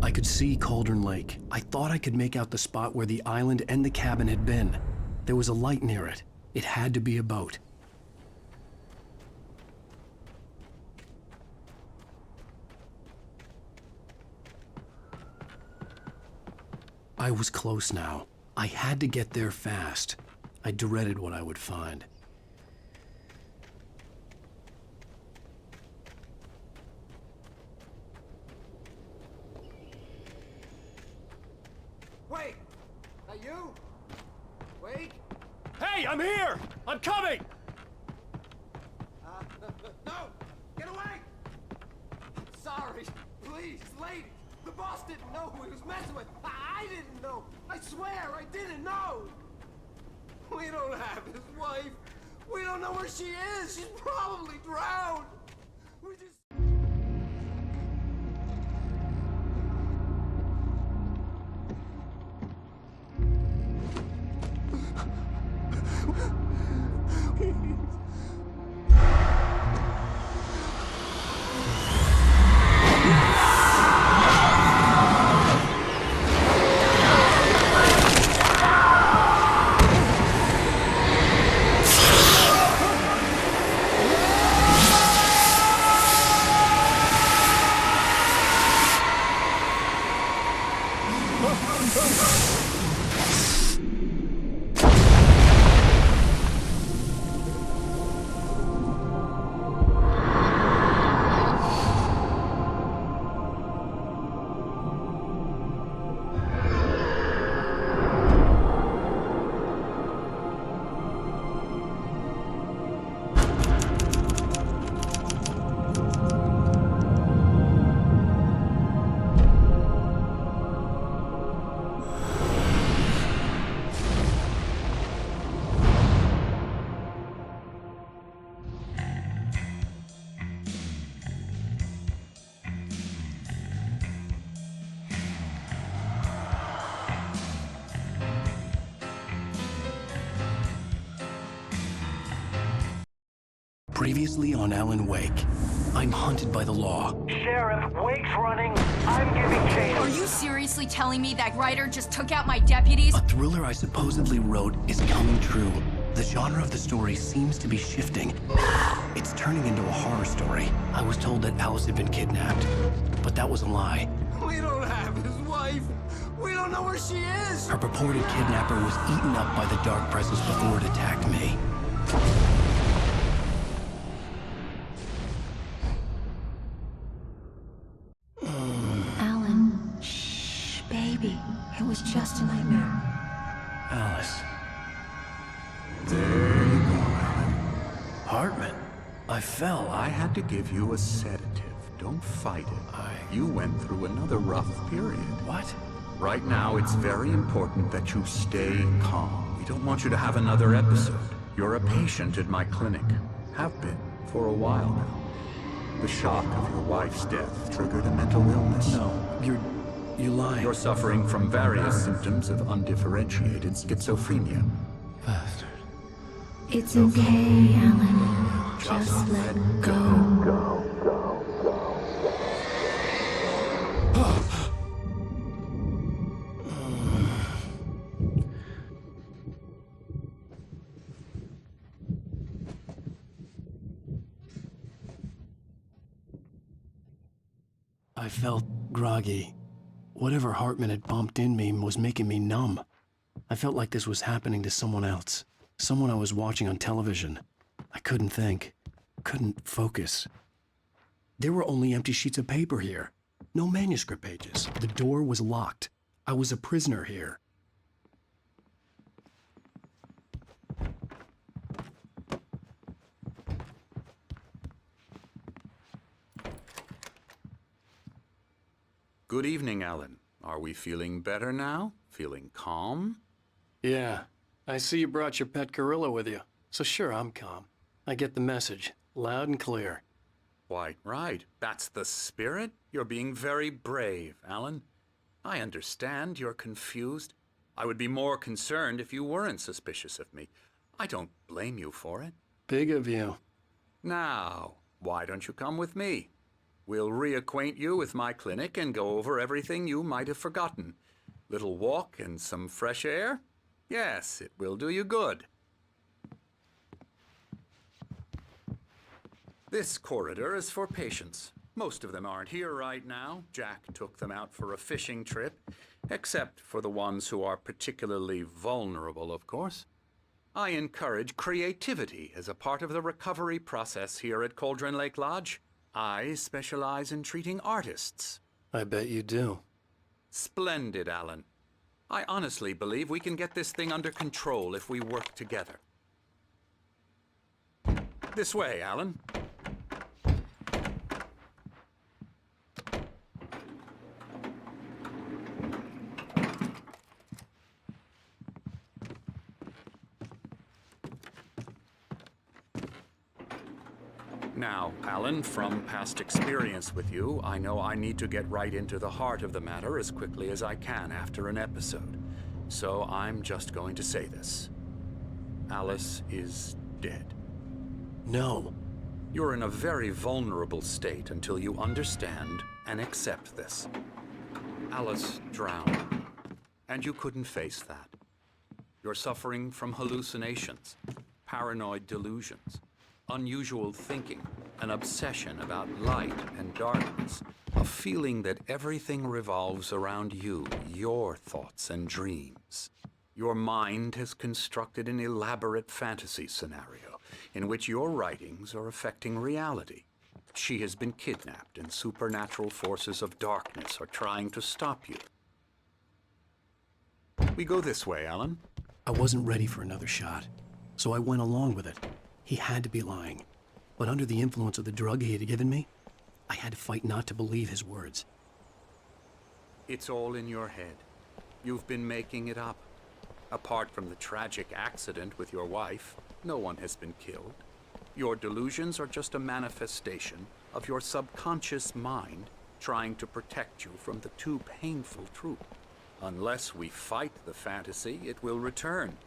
I could see Cauldron Lake. I thought I could make out the spot where the island and the cabin had been. There was a light near it. It had to be a boat. I was close now. I had to get there fast. I dreaded what I would find. Wait! Are you? Wait! Hey, I'm here! I'm coming! No! Get away! Sorry. Please, lady. The boss didn't know who he was messing with. I didn't know. I swear I didn't know. We don't have his wife. We don't know where she is. She's probably drowned. We just... Previously on Alan Wake, I'm hunted by the law. Sheriff, Wake's running. I'm giving chase. Are you seriously telling me that writer just took out my deputies? A thriller I supposedly wrote is coming true. The genre of the story seems to be shifting. It's turning into a horror story. I was told that Alice had been kidnapped, but that was a lie. We don't have his wife. We don't know where she is. Her purported kidnapper was eaten up by the dark presence before it attacked me. Alan, shh, baby. It was just a nightmare. Alice. There you go, Alan. Hartman. I fell. I had to give you a sedative. Don't fight it. You went through another rough period. What? Right now, it's very important that you stay calm. We don't want you to have another episode. You're a patient at my clinic. Have been for a while now. The shock of your wife's death triggered a mental illness. No, you're lying. You're suffering from various symptoms of undifferentiated schizophrenia. Bastard. It's okay, Alan. Just let go. I felt groggy. Whatever Hartman had pumped in me was making me numb. I felt like this was happening to someone else. Someone I was watching on television. I couldn't think. Couldn't focus. There were only empty sheets of paper here. No manuscript pages. The door was locked. I was a prisoner here. Good evening, Alan. Are we feeling better now? Feeling calm? Yeah. I see you brought your pet gorilla with you. So sure, I'm calm. I get the message. Loud and clear. Why, right. That's the spirit. You're being very brave, Alan. I understand you're confused. I would be more concerned if you weren't suspicious of me. I don't blame you for it. Big of you. Now, why don't you come with me? We'll reacquaint you with my clinic and go over everything you might have forgotten. Little walk and some fresh air? Yes, it will do you good. This corridor is for patients. Most of them aren't here right now. Jack took them out for a fishing trip, except for the ones who are particularly vulnerable, of course. I encourage creativity as a part of the recovery process here at Cauldron Lake Lodge. I specialize in treating artists. I bet you do. Splendid, Alan. I honestly believe we can get this thing under control if we work together. This way, Alan. Now, Alan, from past experience with you, I know I need to get right into the heart of the matter as quickly as I can after an episode. So I'm just going to say this. Alice is dead. No. You're in a very vulnerable state until you understand and accept this. Alice drowned, and you couldn't face that. You're suffering from hallucinations, paranoid delusions, unusual thinking, an obsession about light and darkness, a feeling that everything revolves around you, your thoughts and dreams. Your mind has constructed an elaborate fantasy scenario in which your writings are affecting reality. She has been kidnapped and supernatural forces of darkness are trying to stop you. We go this way, Alan. I wasn't ready for another shot, so I went along with it. He had to be lying. But under the influence of the drug he had given me, I had to fight not to believe his words. It's all in your head. You've been making it up. Apart from the tragic accident with your wife, no one has been killed. Your delusions are just a manifestation of your subconscious mind trying to protect you from the too painful truth. Unless we fight the fantasy, it will return.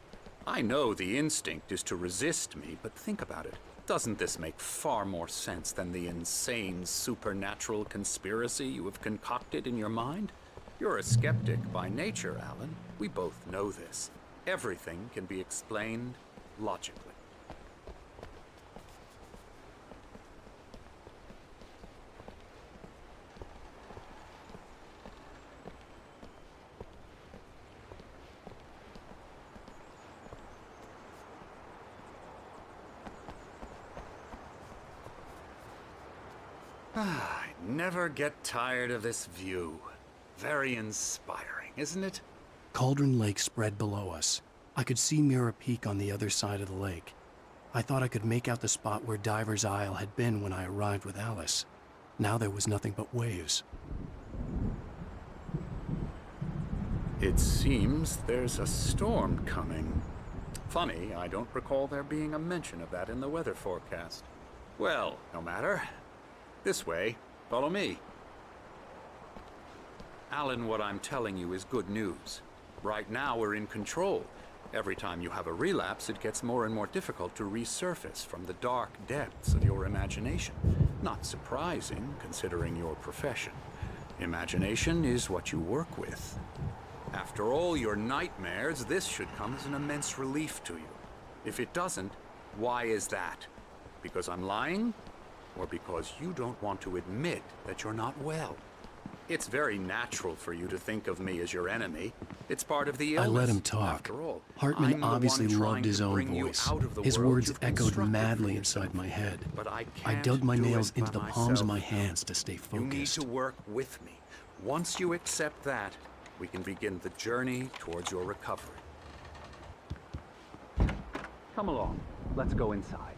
I know the instinct is to resist me, but think about it. Doesn't this make far more sense than the insane supernatural conspiracy you have concocted in your mind? You're a skeptic by nature, Alan. We both know this. Everything can be explained logically. I never get tired of this view. Very inspiring, isn't it? Cauldron Lake spread below us. I could see Mirror Peak on the other side of the lake. I thought I could make out the spot where Diver's Isle had been when I arrived with Alice. Now there was nothing but waves. It seems there's a storm coming. Funny, I don't recall there being a mention of that in the weather forecast. Well, no matter. This way. Follow me. Alan, what I'm telling you is good news. Right now, we're in control. Every time you have a relapse, it gets more and more difficult to resurface from the dark depths of your imagination. Not surprising, considering your profession. Imagination is what you work with. After all your nightmares, this should come as an immense relief to you. If it doesn't, why is that? Because I'm lying? Or because you don't want to admit that you're not well? It's very natural for you to think of me as your enemy. It's part of the illness. I let him talk. After all, Hartman I'm the obviously one loved trying his to own bring you voice. out of the His world words you've echoed constructed madly for inside yourself. my head. But I I can't dug my do nails it into the by palms of my myself. hands to stay You need focused. to work with me. Once you accept that, we can begin the journey towards your recovery. Come along. Let's go inside.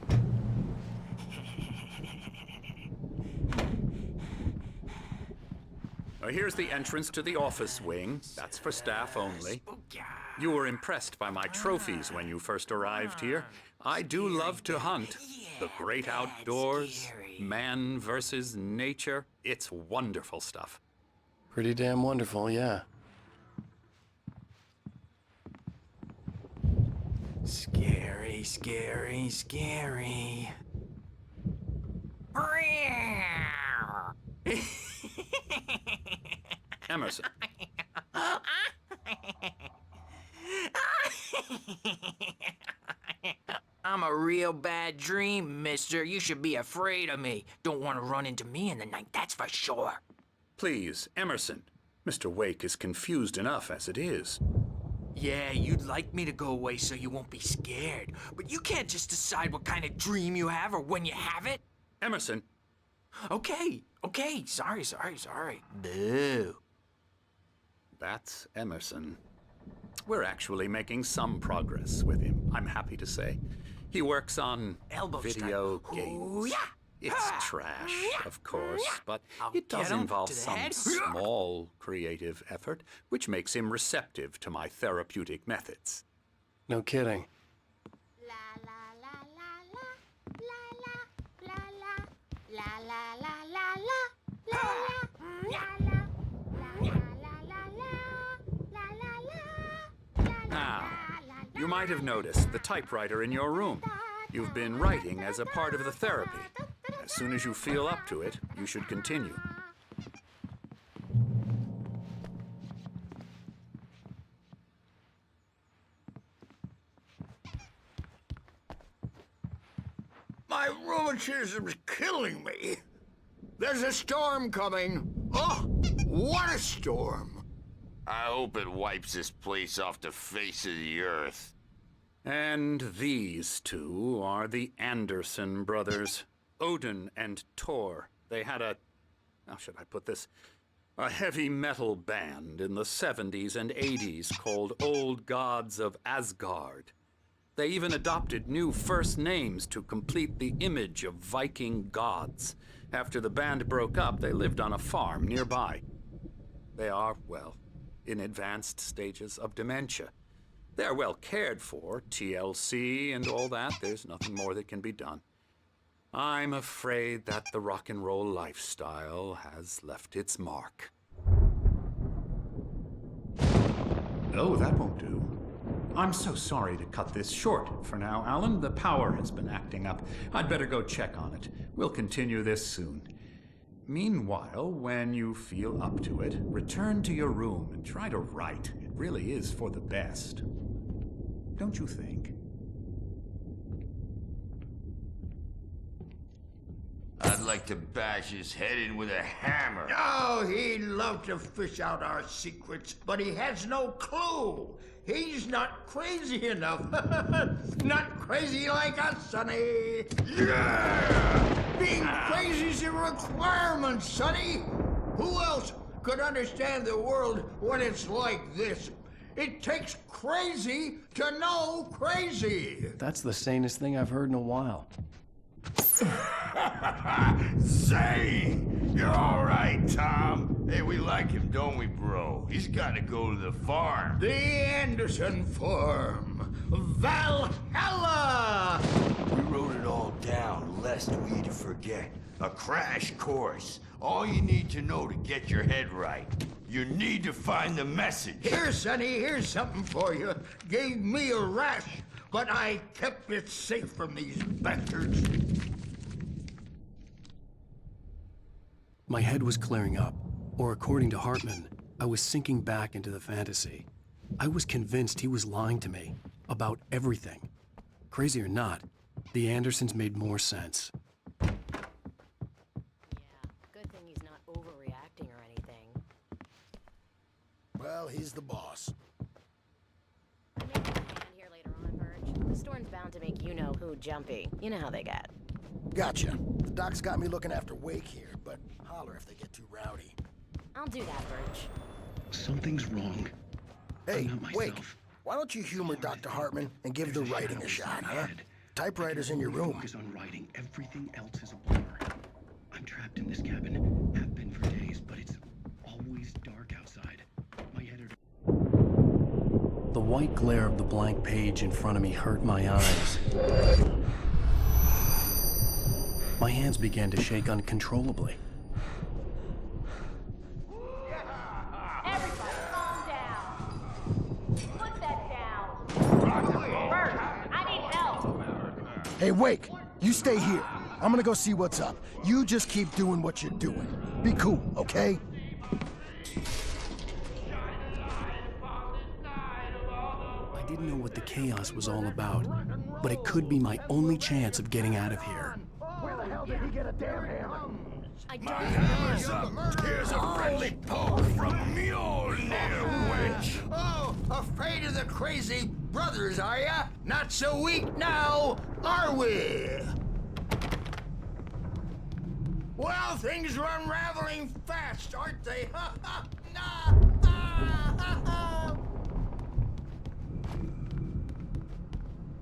Now, here's the entrance to the office wing. That's for staff only. You were impressed by my trophies when you first arrived here. I do love to hunt. The great outdoors, man versus nature. It's wonderful stuff. Pretty damn wonderful, yeah. Scary, scary, scary. Emerson. I'm a real bad dream, mister. You should be afraid of me. Don't want to run into me in the night, that's for sure. Please, Emerson. Mr. Wake is confused enough as it is. Yeah, you'd like me to go away so you won't be scared. But you can't just decide what kind of dream you have or when you have it. Emerson. Okay. Sorry. Boo. That's Emerson. We're actually making some progress with him, I'm happy to say. He works on Elbow video strike. games. Ooh-yah. It's trash, of course, but I'll it does get him involve to the some head. small creative effort, which makes him receptive to my therapeutic methods. No kidding. Now, you might have noticed the typewriter in your room. You've been writing as a part of the therapy. As soon as you feel up to it, you should continue. My rheumatism's killing me. There's a storm coming. Oh, what a storm. I hope it wipes this place off the face of the earth. And these two are the Anderson brothers, Odin and Thor. They had how should I put this? A heavy metal band in the 70s and 80s called Old Gods of Asgard. They even adopted new first names to complete the image of Viking gods. After the band broke up, they lived on a farm nearby. They are, well, in advanced stages of dementia. They're well cared for, TLC and all that. There's nothing more that can be done. I'm afraid that the rock and roll lifestyle has left its mark. Oh, that won't do. I'm so sorry to cut this short for now, Alan. The power has been acting up. I'd better go check on it. We'll continue this soon. Meanwhile, when you feel up to it, return to your room and try to write. It really is for the best. Don't you think? I'd like to bash his head in with a hammer. Oh, he'd love to fish out our secrets, but he has no clue. He's not crazy enough. Not crazy like us, Sonny. Yeah! Being crazy's a requirement, Sonny. Who else could understand the world when it's like this? It takes crazy to know crazy. That's the sanest thing I've heard in a while. Zane! You're all right, Tom. Hey, we like him, don't we, bro? He's got to go to the farm. The Anderson Farm. Valhalla! We wrote it all down, lest we forget. A crash course. All you need to know to get your head right. You need to find the message. Here, Sonny, here's something for you. Gave me a rash, but I kept it safe from these bastards. My head was clearing up, or according to Hartman, I was sinking back into the fantasy. I was convinced he was lying to me about everything. Crazy or not, the Andersons made more sense. Yeah, good thing he's not overreacting or anything. Well, he's the boss. I may have a hand here later on, Verge. The storm's bound to make you-know-who jumpy. You know how they get. Gotcha. The doc's got me looking after Wake here, but holler if they get too rowdy. I'll do that, Verge. Something's wrong. Hey, Wake, why don't you humor Dr. Hartman and give the writing a shot, huh? Typewriter's in your room. Focus on writing. Everything else is a blur. I'm trapped in this cabin. Have been for days, but it's always dark outside. My editor... The white glare of the blank page in front of me hurt my eyes. My hands began to shake uncontrollably. Everybody, calm down. Put that down. Bert, I need help. Hey, Wake, you stay here. I'm gonna go see what's up. You just keep doing what you're doing. Be cool, okay? I didn't know what the chaos was all about, but it could be my only chance of getting out of here. Where the hell did he get a damn hammer? I don't Hands up! Here's a friendly poke from Mjolnir, wench! Oh, afraid of the crazy brothers, are ya? Not so weak now, are we? Well, things are unraveling fast, aren't they? Ha ha! Nah! Ah, ha, ha.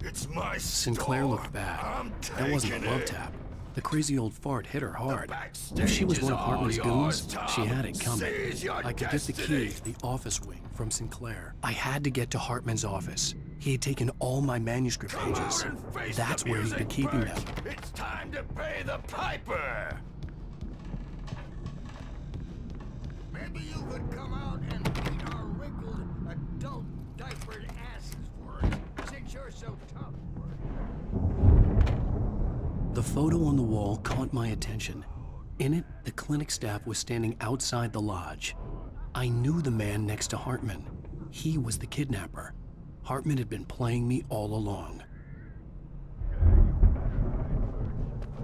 It's my Sinclair looked store. bad. I'm That wasn't a taking love it. tap. The crazy old fart hit her hard. backstage If she was one of is all Hartman's yours, goons, Tom. she had it coming. Seize your I could get the destiny. key to the office wing from Sinclair. I had to get to Hartman's office. He had taken all my manuscript Come pages. out and face That's the where he'd music, been keeping Bert. them. It's time to pay the piper. Maybe you could come out and beat our wrinkled adult diapered asses for us, since you're so tough. The photo on the wall caught my attention. In it, the clinic staff was standing outside the lodge. I knew the man next to Hartman. He was the kidnapper. Hartman had been playing me all along.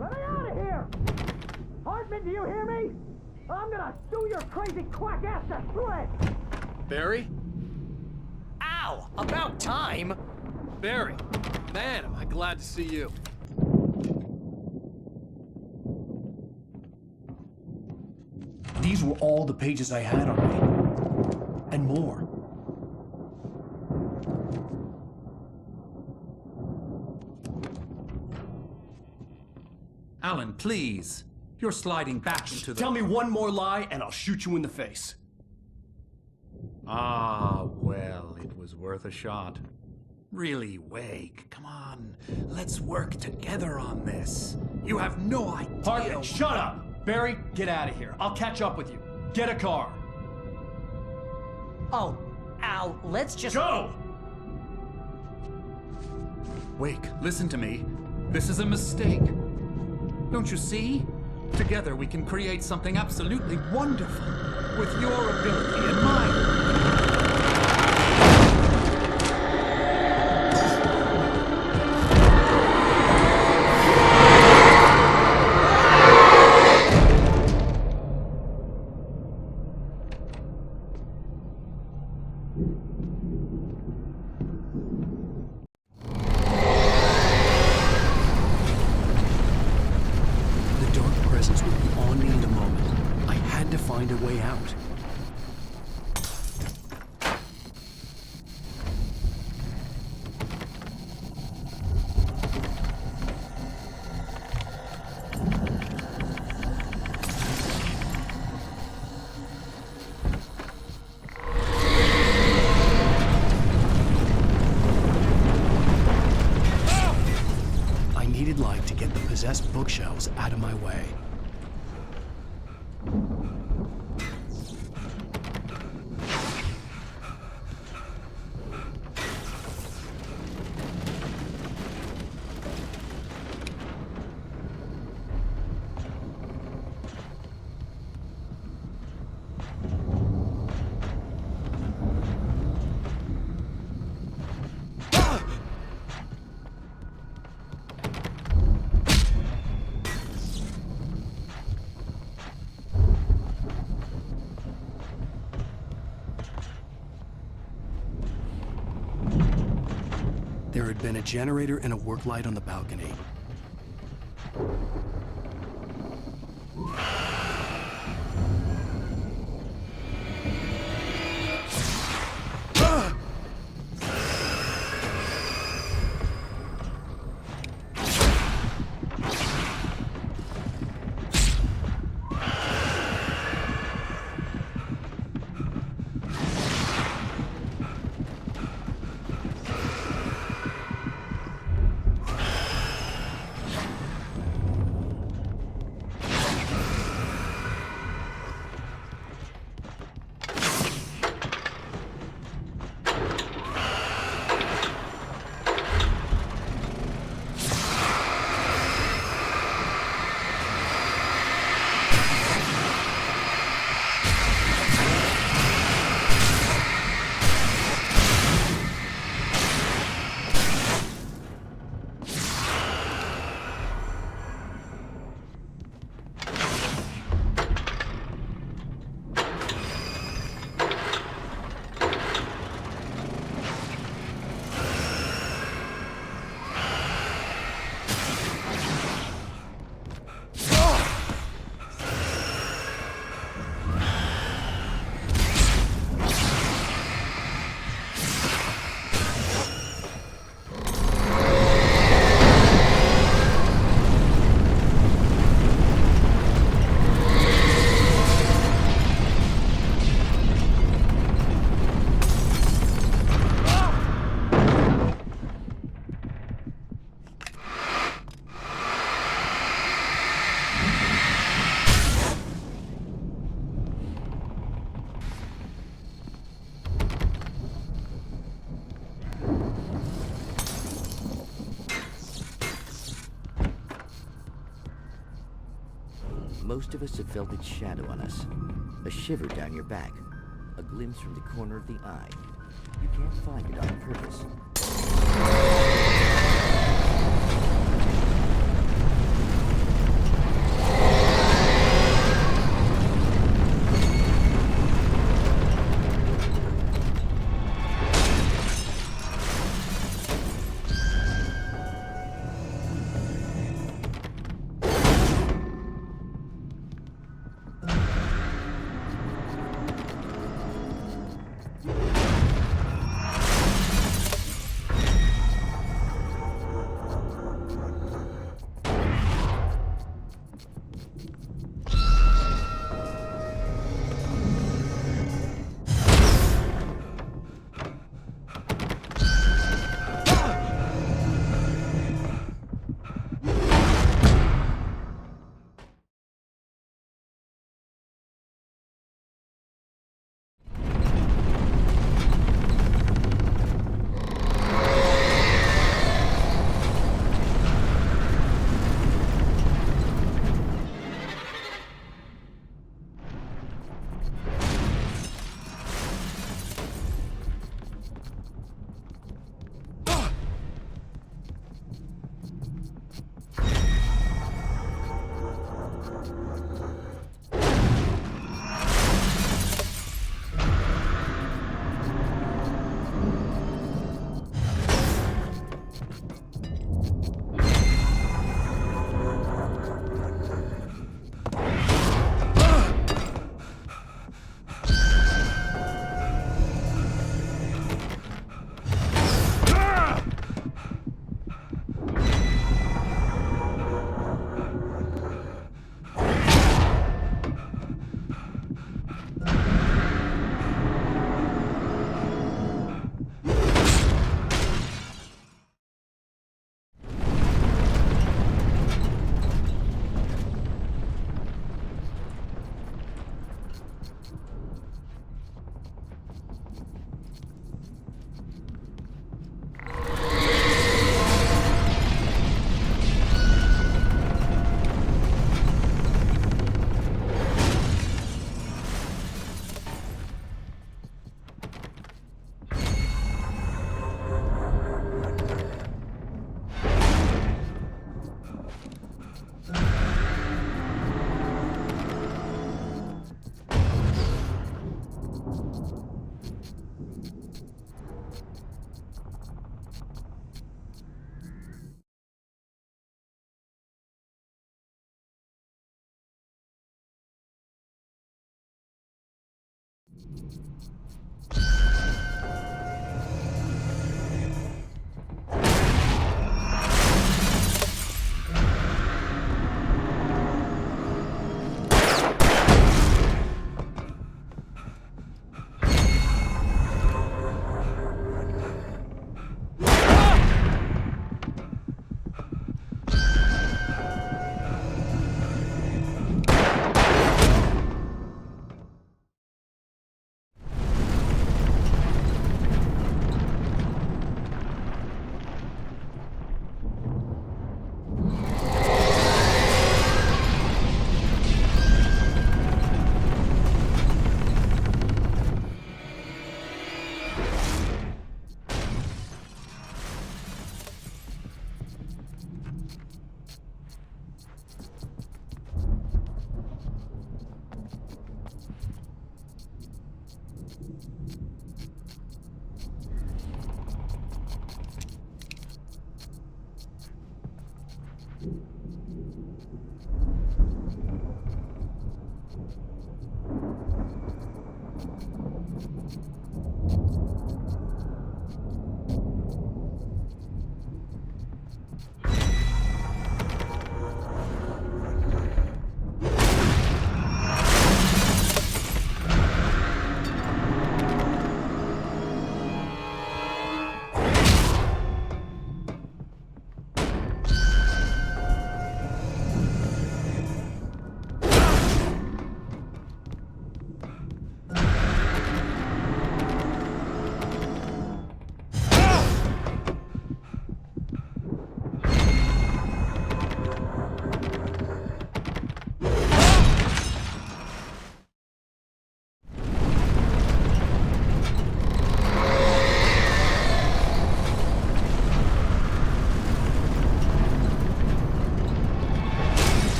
Let me out of here! Hartman, do you hear me? I'm gonna sue your crazy quack ass to shreds! Barry? Ow! About time! Barry! Man, am I glad to see you. These were all the pages I had on me. And more. Alan, please. You're sliding back into the... Tell me one more lie and I'll shoot you in the face. Ah, well, it was worth a shot. Really, Wake, come on. Let's work together on this. You have no idea... Hartman, shut up! Barry, get out of here. I'll catch up with you. Get a car. Oh, Al, let's just... Go! Wake, listen to me. This is a mistake. Don't you see? Together we can create something absolutely wonderful. With your ability and mine. The dark presence would be on me in a moment. I had to find a way out. I needed light to get the possessed bookshelves out of my way. There had been a generator and a work light on the balcony. Most of us have felt its shadow on us. A shiver down your back. A glimpse from the corner of the eye. You can't find it on purpose.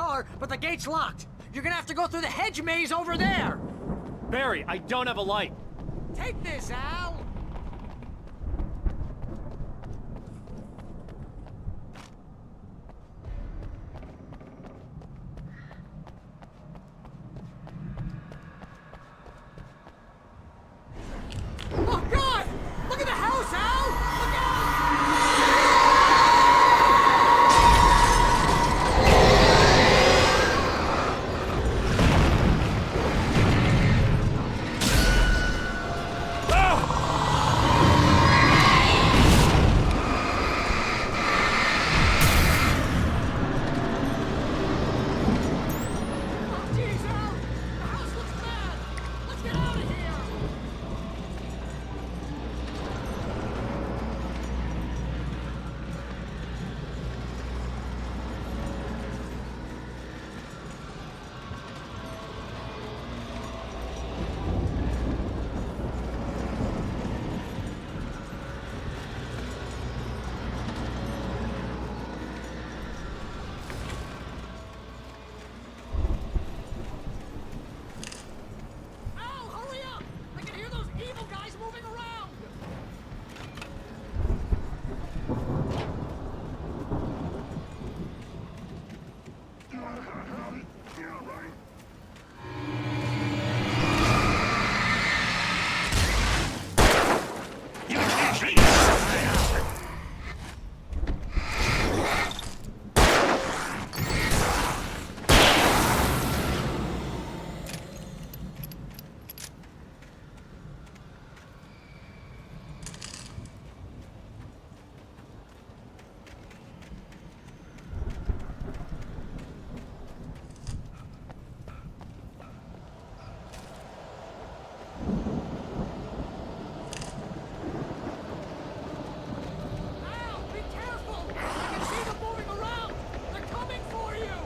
car, but the gate's locked. You're gonna have to go through the hedge maze over there. Barry, I don't have a light. Take this, Al. Oh, God! Look at the house, Al! Look out! Oh, geez, Al! The house looks bad! Let's get out of here! Al, hurry up! I can hear those evil guys moving around! Al, be careful! I can see them moving around! They're coming for you!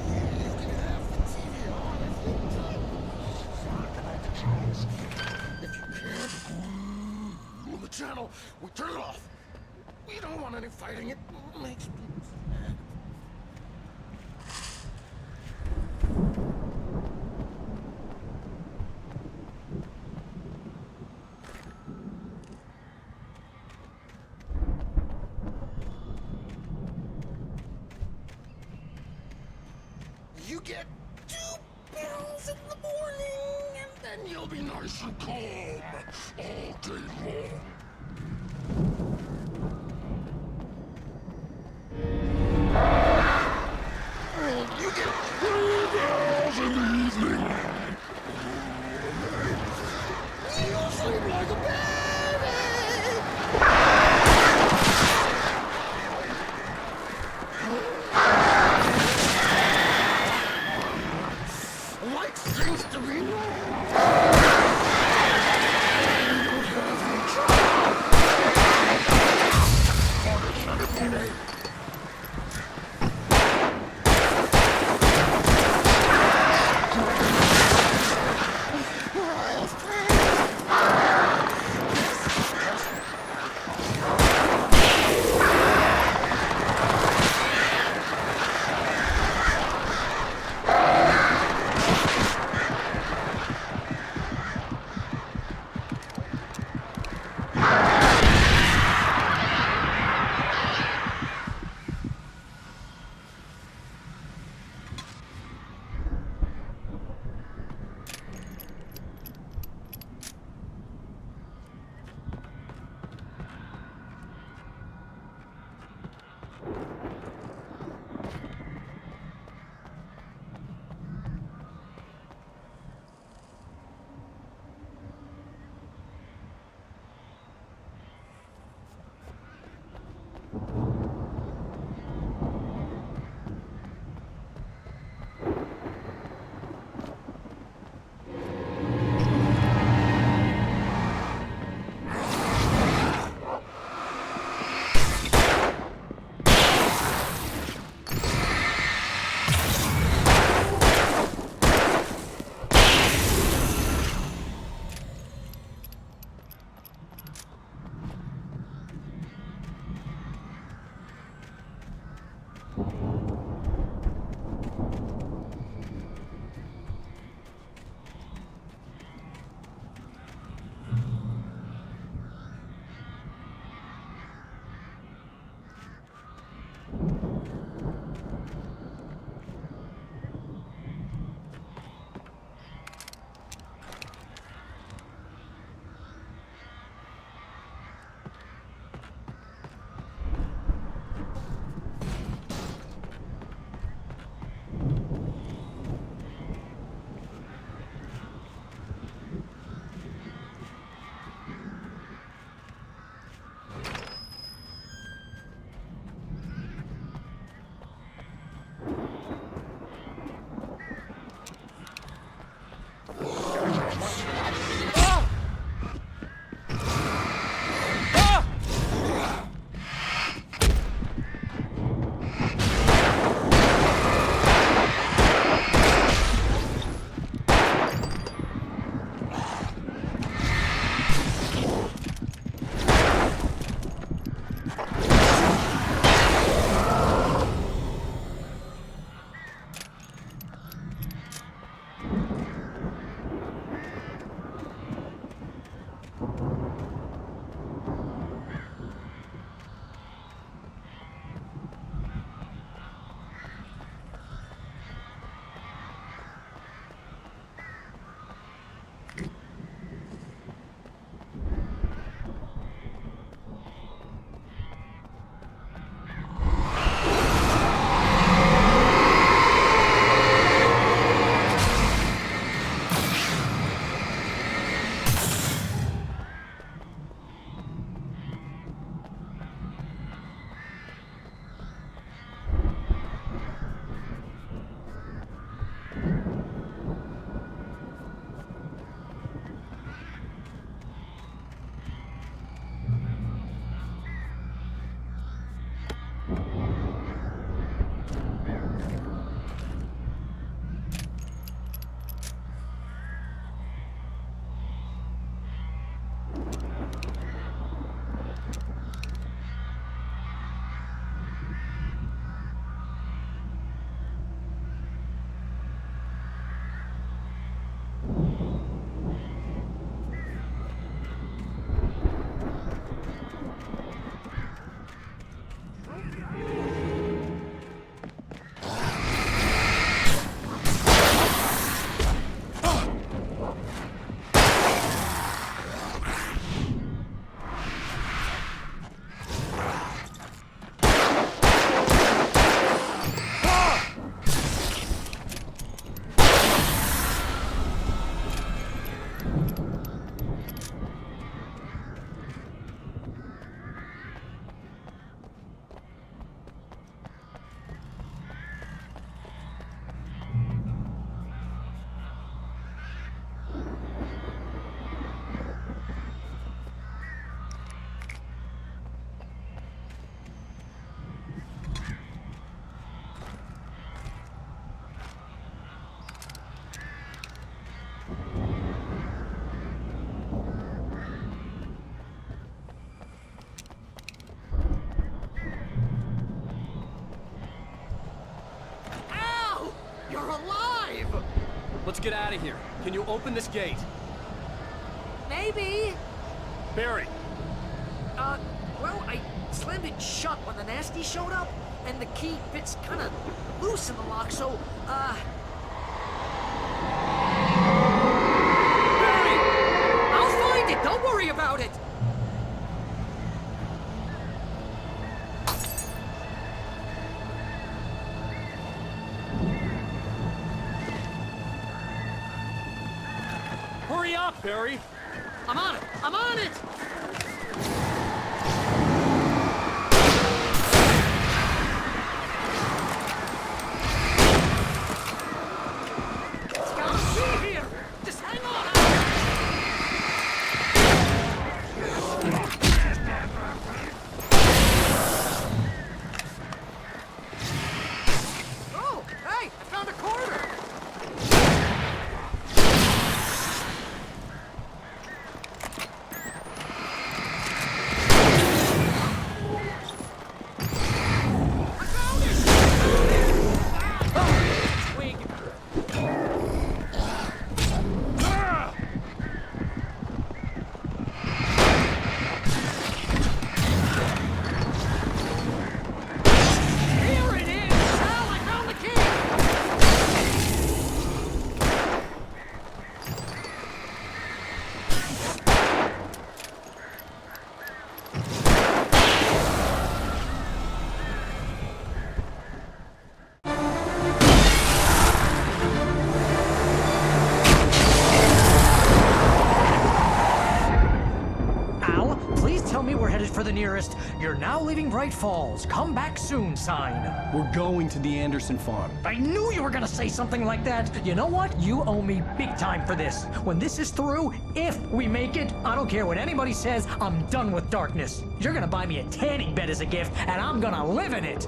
If you can't move the channel, we turn it off. We don't want any fighting. It makes people sad. You get 2 pills in the morning, and then you'll be nice and calm all day long. You get 3 pills in the evening. You sleep like a baby. Like things to be known. You have a child. You're alive! Let's get out of here. Can you open this gate? Maybe. Barry! Well, I slammed it shut when the nasty showed up, and the key fits kind of loose in the lock, so, Barry! I'll find it! Don't worry about it! Hurry up, Barry! I'm on it! I'm on it! It's got a key here! Just hang on! Oh, hey! I found a quarter! For the nearest, you're now leaving Bright Falls. Come back soon sign. We're going to the Anderson farm. I knew you were gonna say something like that. You know what? You owe me big time for this. When this is through, if we make it, I don't care what anybody says, I'm done with darkness. You're gonna buy me a tanning bed as a gift, and I'm gonna live in it.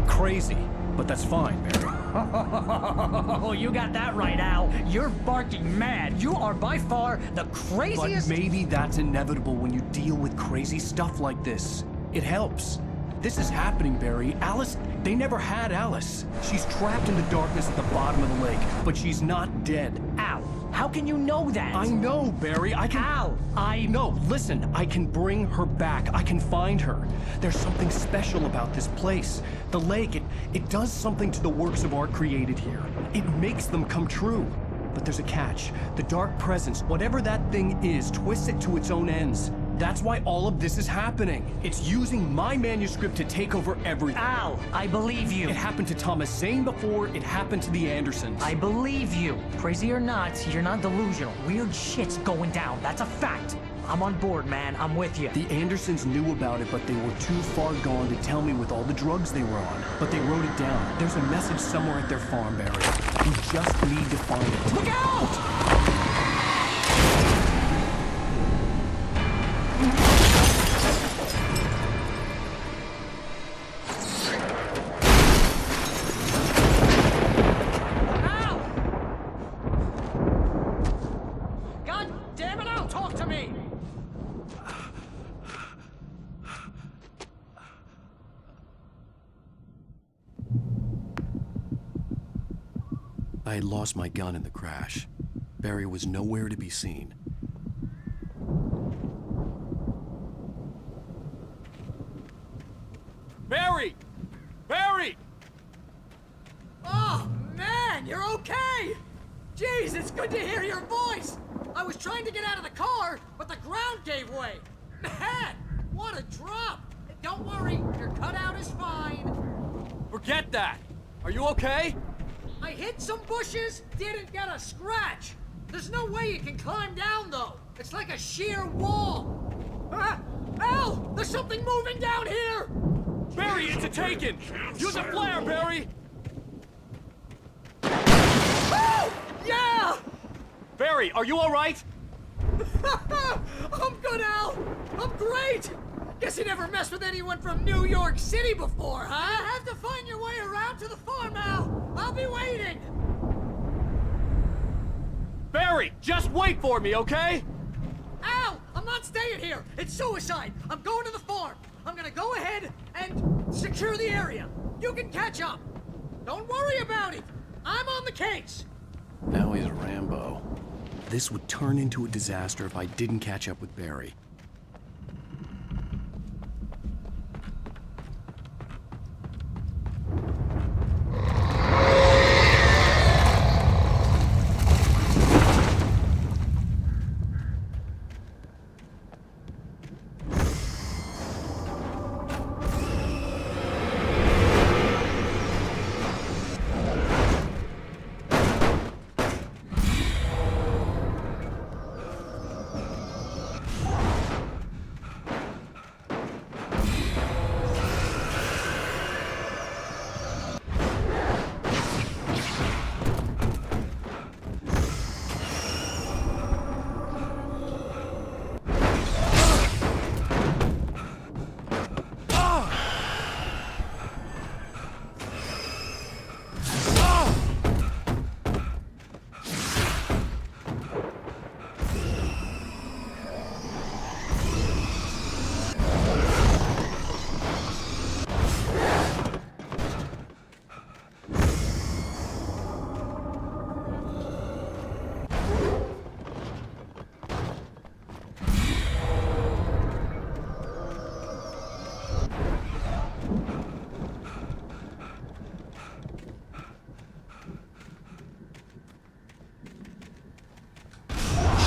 Crazy, but that's fine, Barry. Oh, you got that right, Al. You're barking mad. You are by far the craziest... But maybe that's inevitable when you deal with crazy stuff like this. It helps. This is happening, Barry. Alice, they never had Alice. She's trapped in the darkness at the bottom of the lake, but she's not dead. Al, how can you know that? I know, Barry. I can... Al, No, listen. I can bring her back. I can find her. There's something special about this place. The lake, it does something to the works of art created here. It makes them come true. But there's a catch. The dark presence, whatever that thing is, twists it to its own ends. That's why all of this is happening. It's using my manuscript to take over everything. Al, I believe you. It happened to Thomas Zane before, it happened to the Andersons. I believe you. Crazy or not, you're not delusional. Weird shit's going down. That's a fact. I'm on board, man. I'm with you. The Andersons knew about it, but they were too far gone to tell me with all the drugs they were on. But they wrote it down. There's a message somewhere at their farm, Barry. We just need to find it. Look out! I had lost my gun in the crash. Barry was nowhere to be seen. Barry! Barry! Oh, man, you're okay! Jeez, it's good to hear your voice! I was trying to get out of the car, but the ground gave way. Man, what a drop! Don't worry, your cutout is fine. Forget that! Are you okay? I hit some bushes, didn't get a scratch. There's no way you can climb down, though. It's like a sheer wall. Al! There's something moving down here! Barry, it's a taken! Use a flare, Barry! Oh! Yeah! Barry, are you all right? I'm good, Al! I'm great! Guess you never messed with anyone from New York City before, huh? You have to find your way around to the farm, Al. I'll be waiting. Barry, just wait for me, okay? Al, I'm not staying here. It's suicide. I'm going to the farm. I'm gonna go ahead and secure the area. You can catch up. Don't worry about it. I'm on the case. Now he's a Rambo. This would turn into a disaster if I didn't catch up with Barry.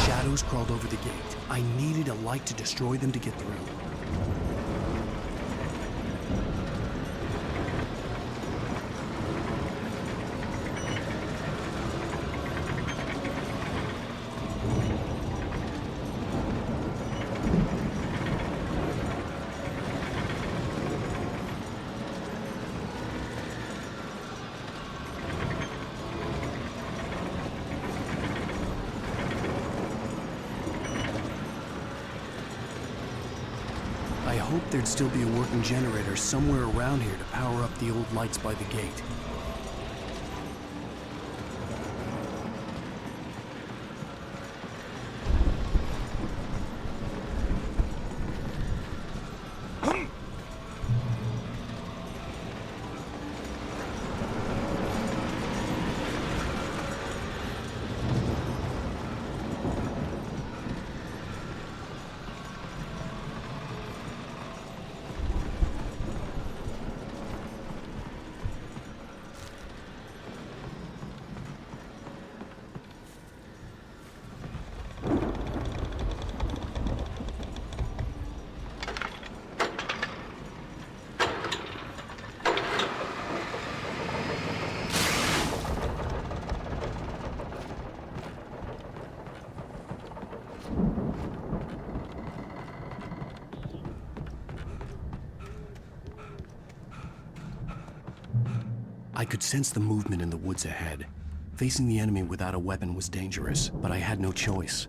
Shadows crawled over the gate. I needed a light to destroy them to get through. I hoped there'd still be a working generator somewhere around here to power up the old lights by the gate. I could sense the movement in the woods ahead. Facing the enemy without a weapon was dangerous, but I had no choice.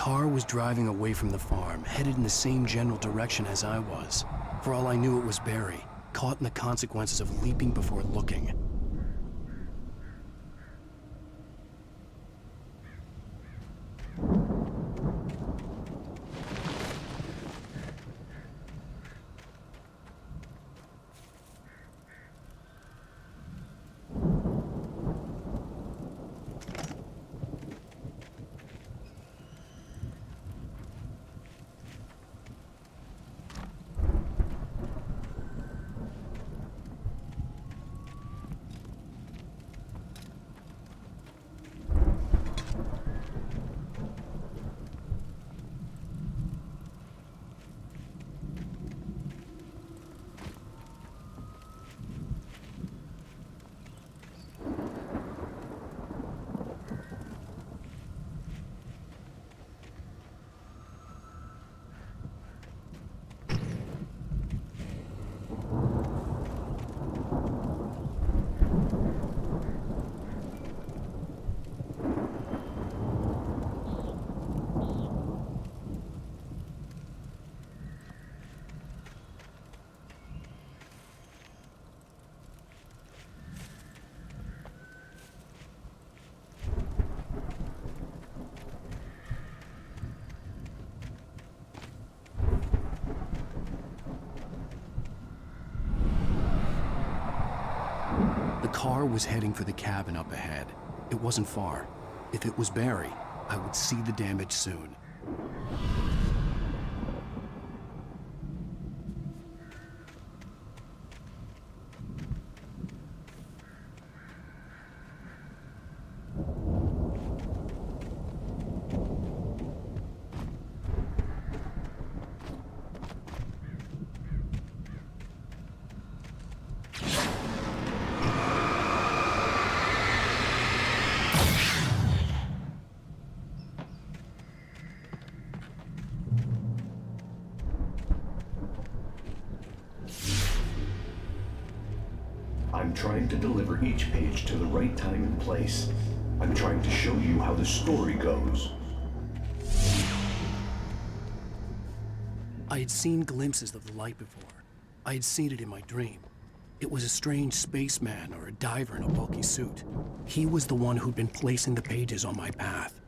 car was driving away from the farm, headed in the same general direction as I was. For all I knew, it was Barry, caught in the consequences of leaping before looking. The car was heading for the cabin up ahead. It wasn't far. If it was Barry, I would see the damage soon. I'm trying to deliver each page to the right time and place. I'm trying to show you how the story goes. I had seen glimpses of the light before. I had seen it in my dream. It was a strange spaceman or a diver in a bulky suit. He was the one who'd been placing the pages on my path.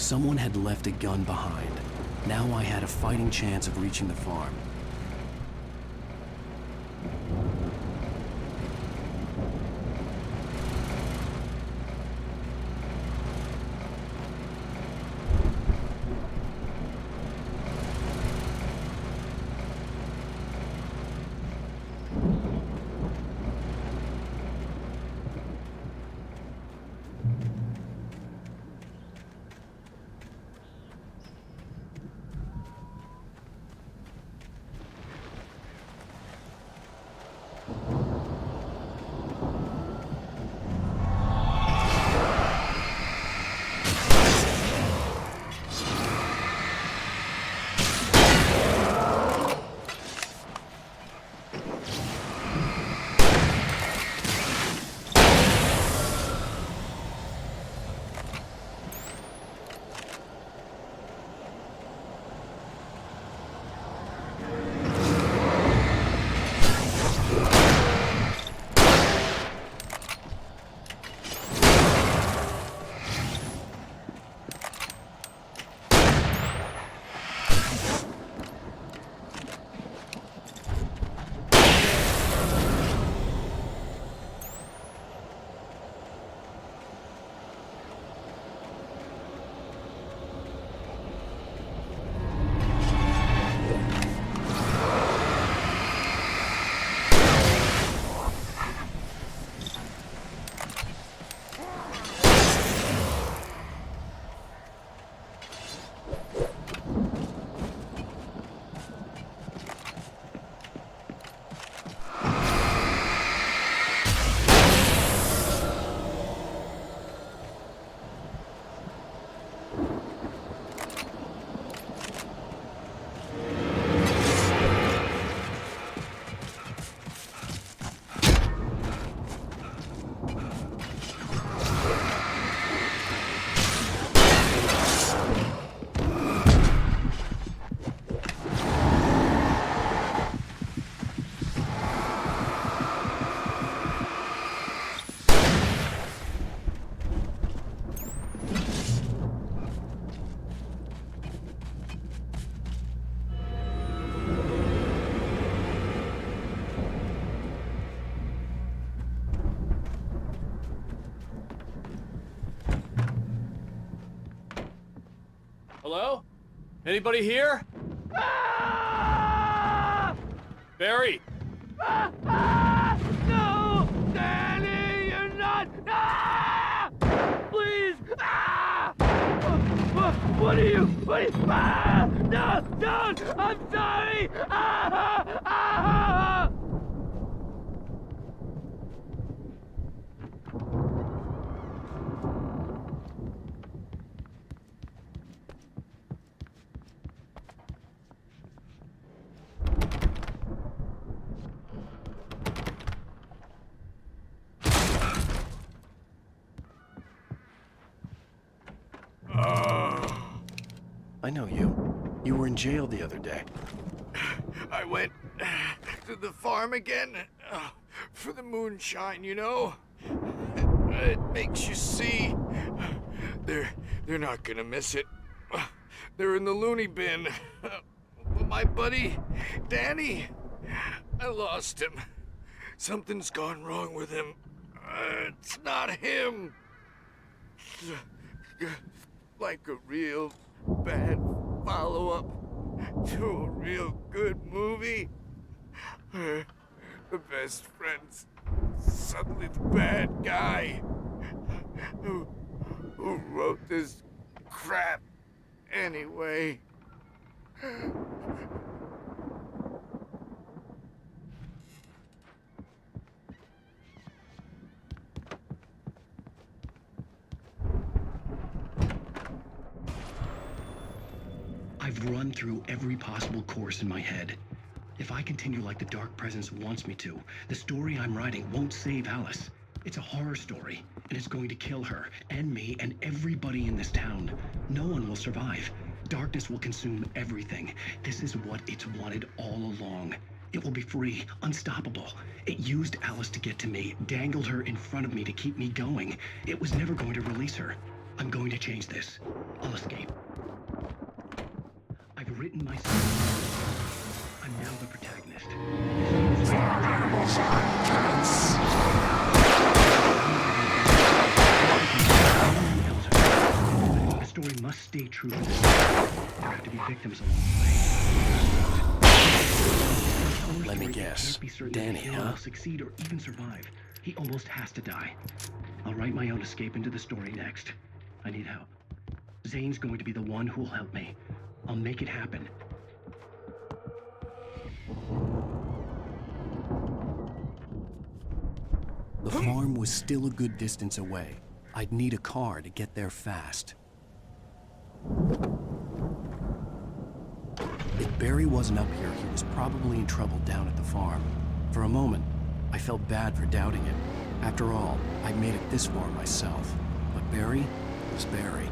Someone had left a gun behind. Now I had a fighting chance of reaching the farm. Hello? Anybody here? Barry! No! Danny, you're not! Please! What are you? No! Don't! I'm sorry! I know you. You were in jail the other day. I went to the farm again for the moonshine, you know? It makes you see. They're not gonna miss it. They're in the loony bin. But my buddy, Danny, I lost him. Something's gone wrong with him. It's not him. Like a real bad follow-up to a real good movie. The best friend's suddenly the bad guy. Who wrote this crap anyway? I've run through every possible course in my head. If I continue like the Dark Presence wants me to, the story I'm writing won't save Alice. It's a horror story, and it's going to kill her, and me, and everybody in this town. No one will survive. Darkness will consume everything. This is what it's wanted all along. It will be free, unstoppable. It used Alice to get to me, dangled her in front of me to keep me going. It was never going to release her. I'm going to change this. I'll escape. I've written my story. I'm now the protagonist. The story must stay true to this. There have to be victims along the way. Let me guess. Danny, huh? Will succeed or even survive. He almost has to die. I'll write my own escape into the story next. I need help. Zane's going to be the one who will help me. I'll make it happen. The farm was still a good distance away. I'd need a car to get there fast. If Barry wasn't up here, he was probably in trouble down at the farm. For a moment, I felt bad for doubting it. After all, I'd made it this far myself. But Barry was Barry.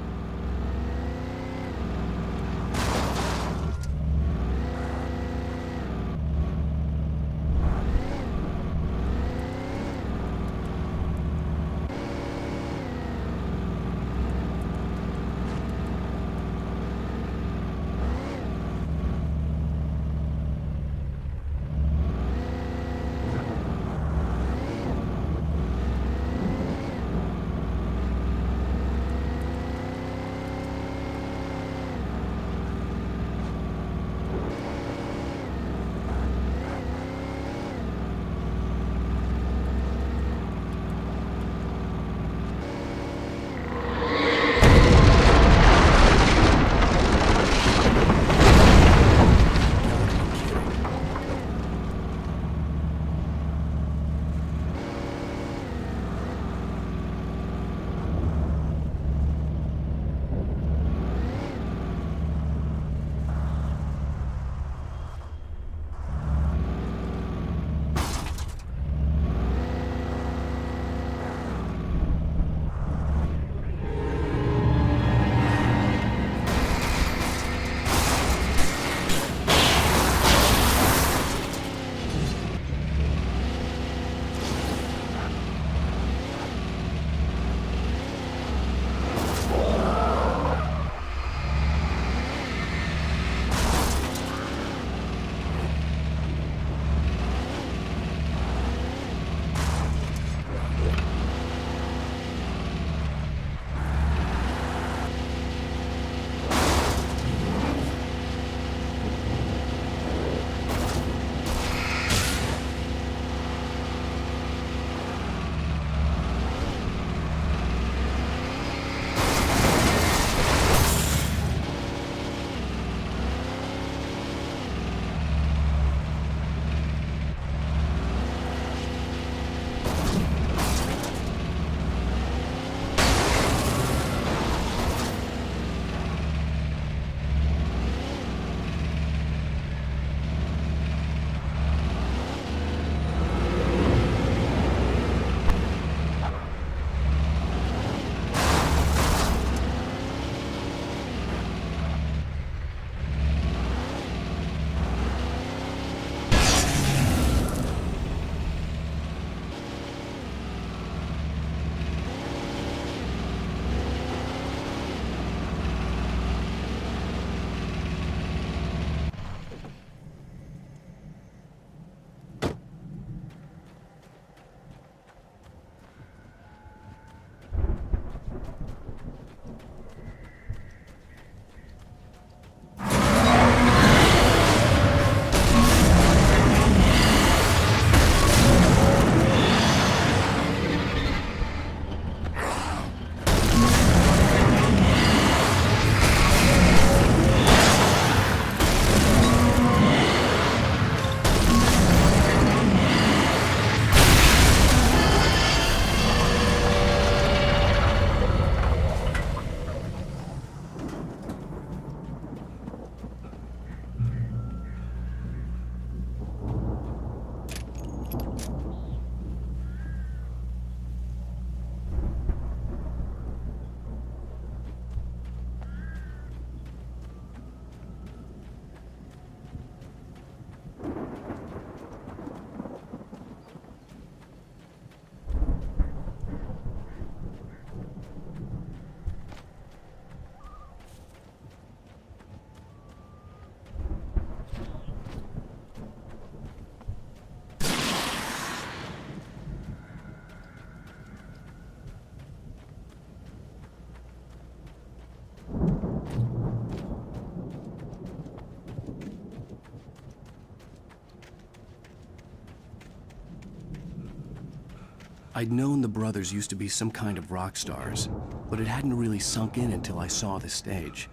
I'd known the brothers used to be some kind of rock stars, but it hadn't really sunk in until I saw the stage.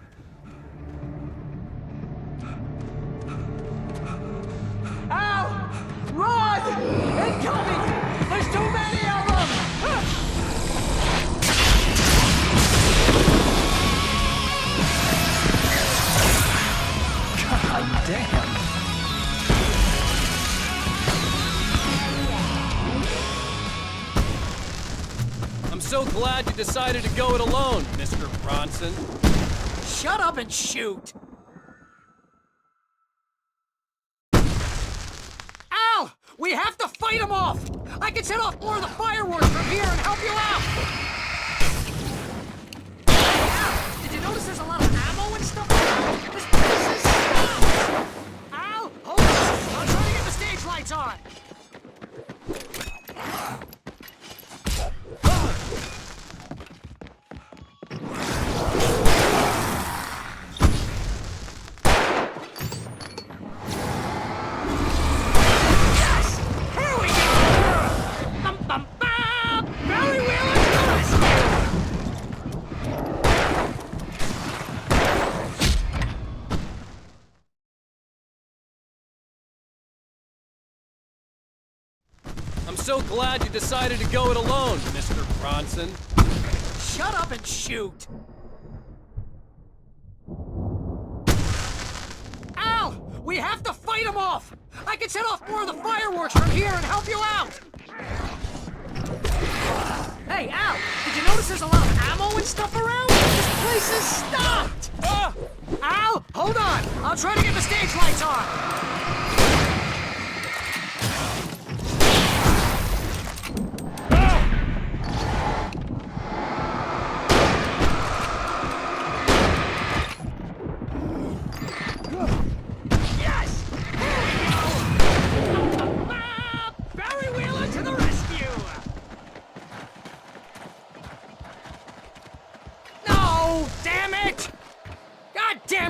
Ow! Run! Incoming! There's too many of them! God damn! I'm so glad you decided to go it alone, Mr. Bronson. Shut up and shoot! Al! We have to fight them off! I can set off more of the fireworks from here and help you out! Al! Did you notice there's a lot of ammo and stuff around? This place is stopped! Al! Hold on! I'm trying to get the stage lights on! I'm so glad you decided to go it alone, Mr. Bronson. Shut up and shoot! Al! We have to fight them off! I can set off more of the fireworks from here and help you out! Hey, Al! Did you notice there's a lot of ammo and stuff around? This place is stopped! Al! Hold on! I'll try to get the stage lights on!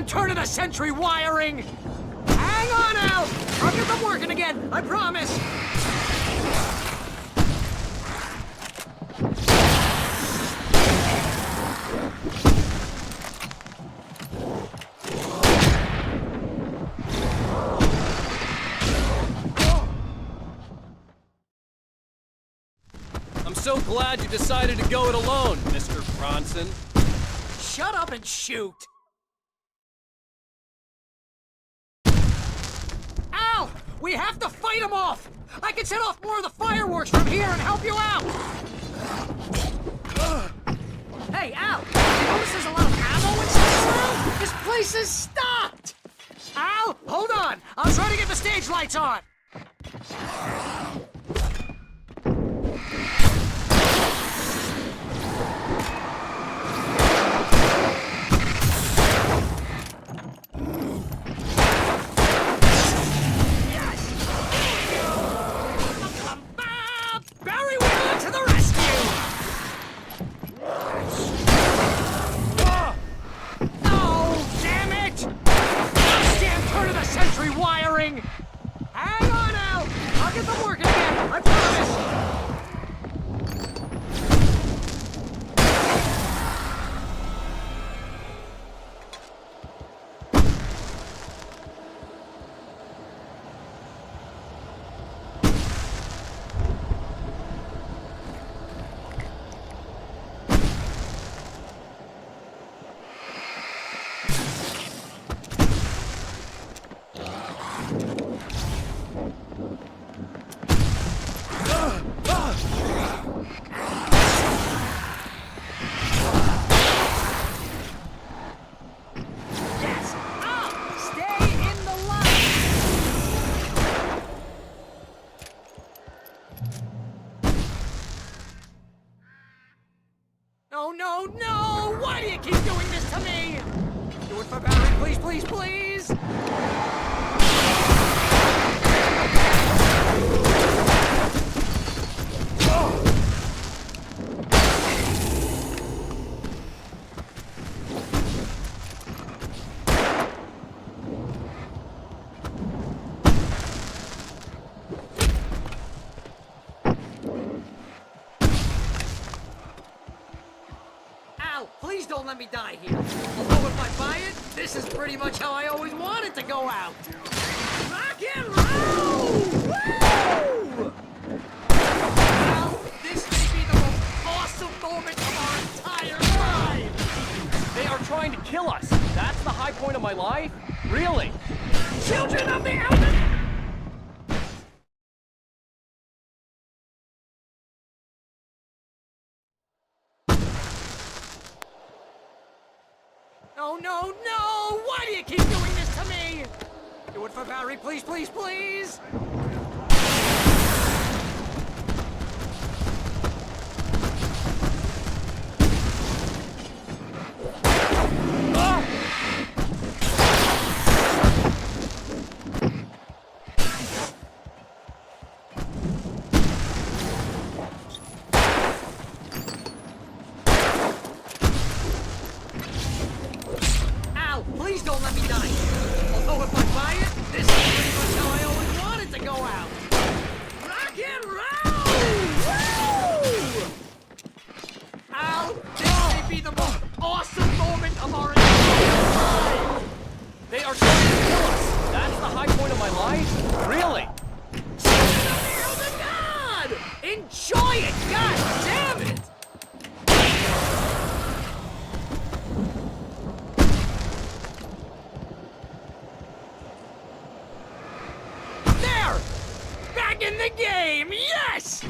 Turn of the century wiring! Hang on, Al! I'll get them working again, I promise! I'm so glad you decided to go it alone, Mr. Bronson. Shut up and shoot! Al! We have to fight them off! I can set off more of the fireworks from here and help you out! Hey, Al! Did you notice there's a lot of ammo and stuff around? This place is stopped! Al! Hold on! I'll try to get the stage lights on! Wiring! Hang on, Al! I'll get them working again, I promise! No, no! Why do you keep doing this to me? Do it for Barry, please, please, please! please don't let me die here. Although if I buy it, this is pretty much how I always wanted to go out. Rock and roll! Woo! Now, this may be the most awesome moment of our entire lives! They are trying to kill us. That's the high point of my life? Really? Children of the element! No, no, no! Why do you keep doing this to me? Do it for Barry, please, please, please! Please don't let me die. Although if I buy it, this is pretty much how I always wanted to go out. Rock and roll! Woo! Al, this may be the most awesome moment of our entire life. They are trying to kill us. That's the high point of my life? Really? Oh my God! Enjoy it! God damn it! Back in the game, yes!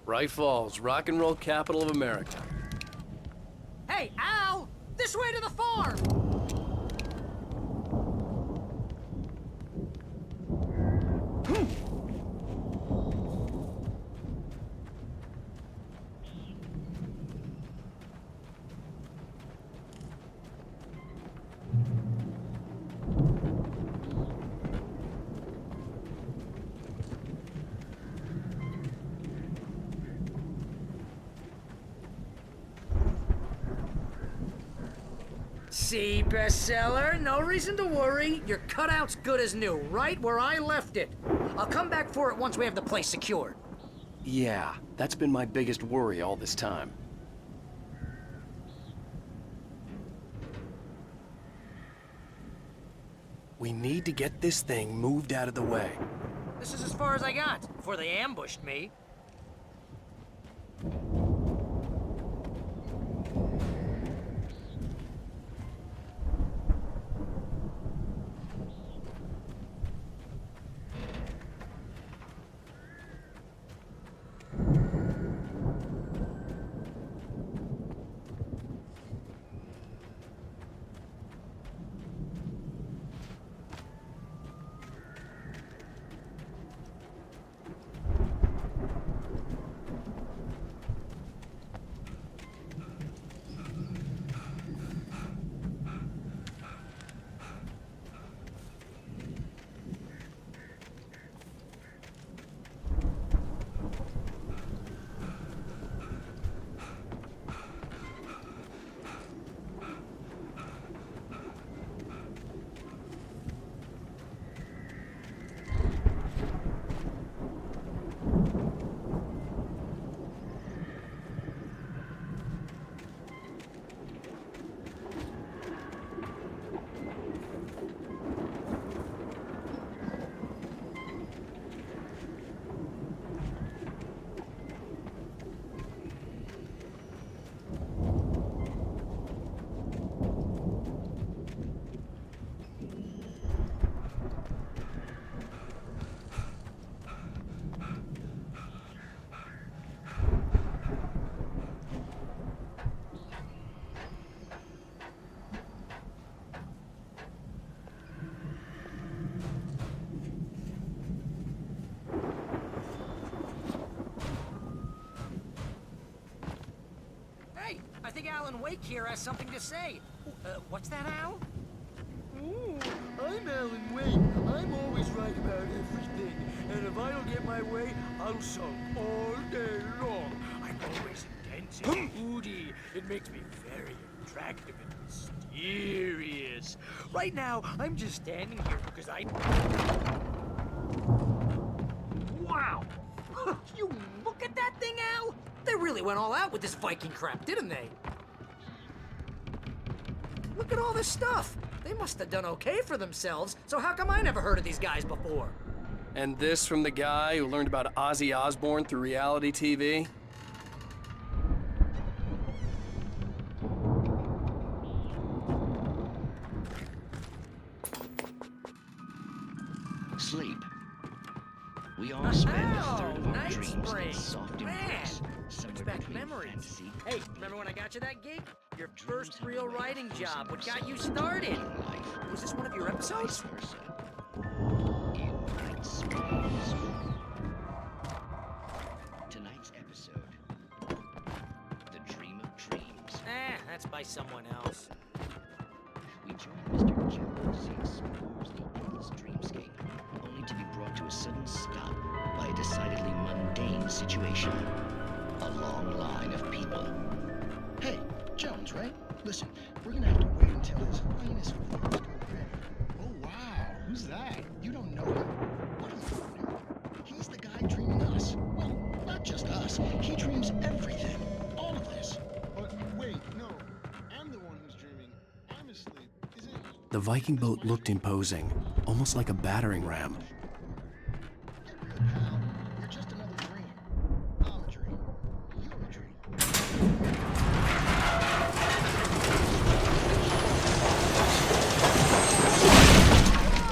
Bright Falls, rock and roll capital of America. Hey, Al! This way to the farm! See, bestseller? No reason to worry. Your cutout's good as new, right where I left it. I'll come back for it once we have the place secured. Yeah, that's been my biggest worry all this time. We need to get this thing moved out of the way. This is as far as I got, before they ambushed me. Alan Wake here has something to say. What's that, Al? Ooh, I'm Alan Wake. I'm always right about everything. And if I don't get my way, I'll sulk all day long. I'm always intense and moody. It makes me very attractive and mysterious. Right now, I'm just standing here because I... Wow! You look at that thing, Al! They really went all out with this Viking crap, didn't they? Look at all this stuff. They must have done okay for themselves, so how come I never heard of these guys before? And this from the guy who learned about Ozzy Osbourne through reality TV? Sleep. We all spend a third of our night dreams in springs. its soft Man, embrace. brings Somewhere back between memories. fantasy Hey, remember when I got you that gig? Your first have a real way of writing forcing job. What got you themselves started? into life, Was this one of your episodes? vice versa. In Night Springs. Tonight's episode, The Dream of Dreams. That's by someone else. We join Mr. Joe as he explores the endless dreamscape, only to be brought to a sudden stop by a decidedly mundane situation. A long line of people. Hey, Jones, right? Listen, we're gonna have to wait until his highness clothes go ready. Oh, wow. Who's that? You don't know him? What do you know? He's the guy dreaming us. Well, not just us. He dreams everything. All of this. But wait, no. I'm the one who's dreaming. I'm asleep. Is it... The Viking boat looked imposing, almost like a battering ram. Get real, pal. You're just another dream. I'm a dream. You're a dream.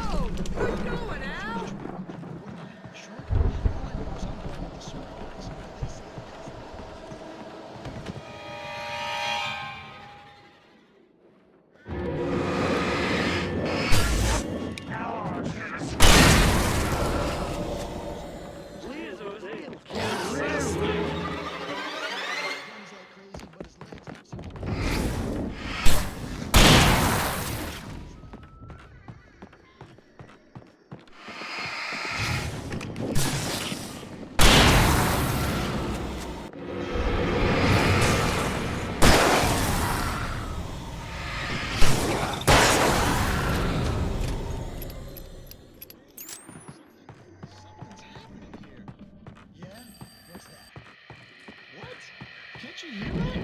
Whoa! Where you going, Al? Can't you hear that?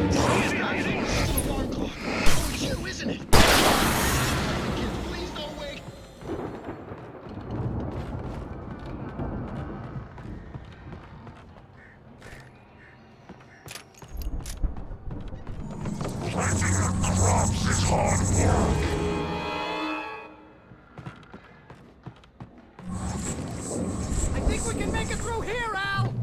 It's the alarm clock. Oh, it's you, isn't it? Kids, please don't wake. Crops is hard work. I think we can make it through here, Al!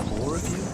More of you?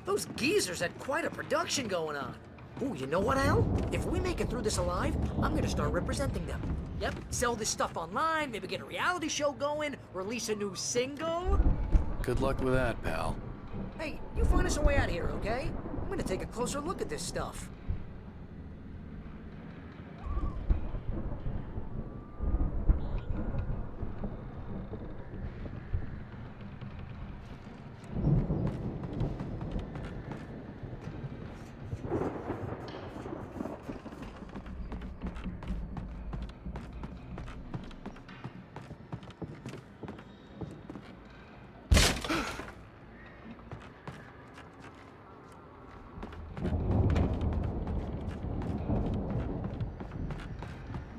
Those geezers had quite a production going on. Ooh, you know what, Al? If we make it through this alive, I'm gonna start representing them. Yep, sell this stuff online, maybe get a reality show going, release a new single. Good luck with that, pal. Hey, you find us a way out of here, okay? I'm gonna take a closer look at this stuff.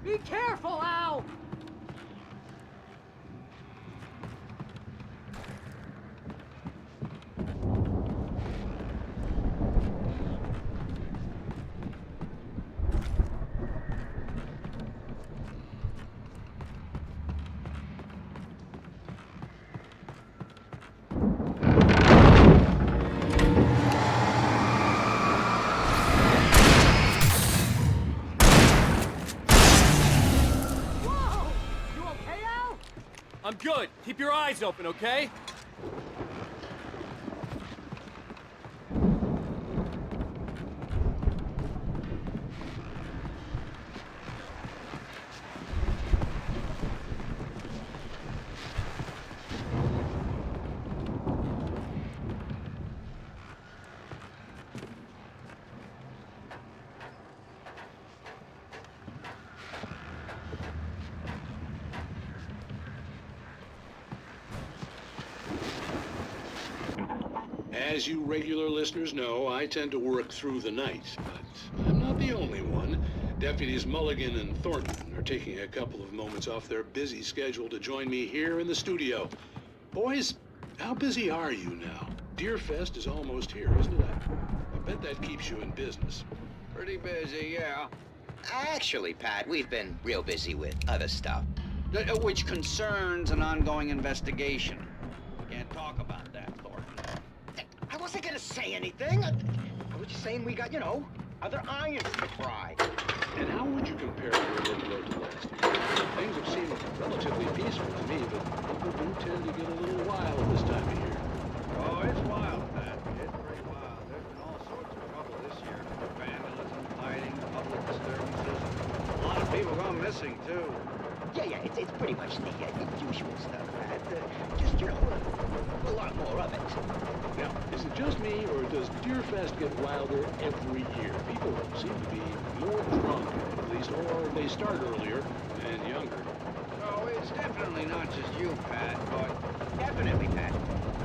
Be careful, Al! I'm good. Keep your eyes open, okay? As you regular listeners know, I tend to work through the night, but I'm not the only one. Deputies Mulligan and Thornton are taking a couple of moments off their busy schedule to join me here in the studio. Boys, how busy are you now? Deerfest is almost here, isn't it? I bet that keeps you in business. Pretty busy, yeah. Actually, Pat, we've been real busy with other stuff, which concerns an ongoing investigation. Can't talk about that, Thornton. I wasn't gonna say anything. I was just saying we got, other irons to fry. And how would you compare your workload to last year? Things have seemed relatively peaceful to me, but people do tend to get a little wild this time of year. Oh, it's wild, Pat. It's pretty wild. There's been all sorts of trouble this year. Vandalism, fighting, public disturbances. A lot of people gone missing, too. Yeah, it's pretty much the usual stuff, Pat. Just, a lot more of it. Now, is it just me, or does Deerfest get wilder every year? People seem to be more drunk, at least, or they start earlier and younger. Oh, it's definitely not just you, Pat, but... Definitely, Pat.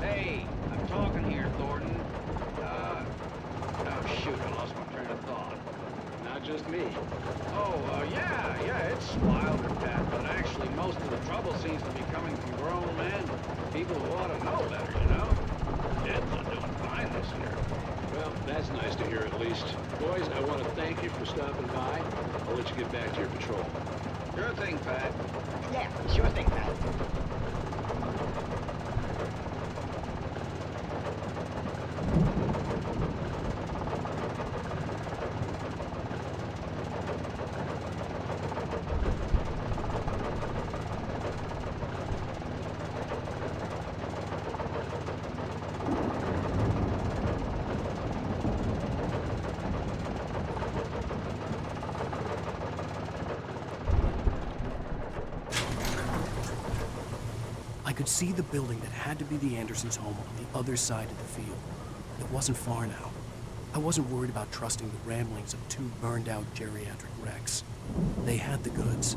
Hey, I'm talking here, Thornton. Oh, shoot, I lost my train of thought. Not just me. Oh, yeah, it's wilder, Pat, but actually most of the trouble seems to be coming from grown men. People who ought to know better, Kids are doing fine this year. Well, that's nice to hear at least. Boys, I want to thank you for stopping by. I'll let you get back to your patrol. Sure thing, Pat. Yeah, sure thing, Pat. I could see the building that had to be the Andersons' home on the other side of the field. It wasn't far now. I wasn't worried about trusting the ramblings of two burned-out geriatric wrecks. They had the goods.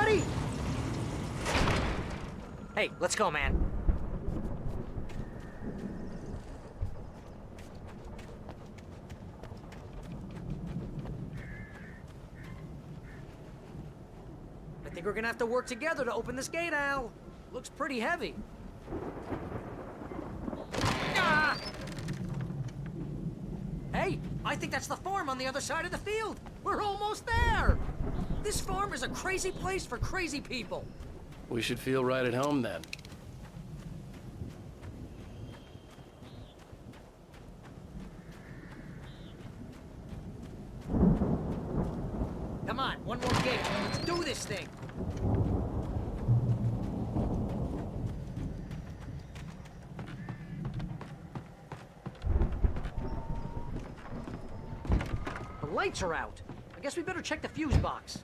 Everybody? Hey, let's go, man. I think we're gonna have to work together to open this gate, Al. Looks pretty heavy. Ah! Hey, I think that's the farm on the other side of the field. We're almost there. This farm is a crazy place for crazy people. We should feel right at home then. Come on, one more gate. Let's do this thing. The lights are out. I guess we better check the fuse box.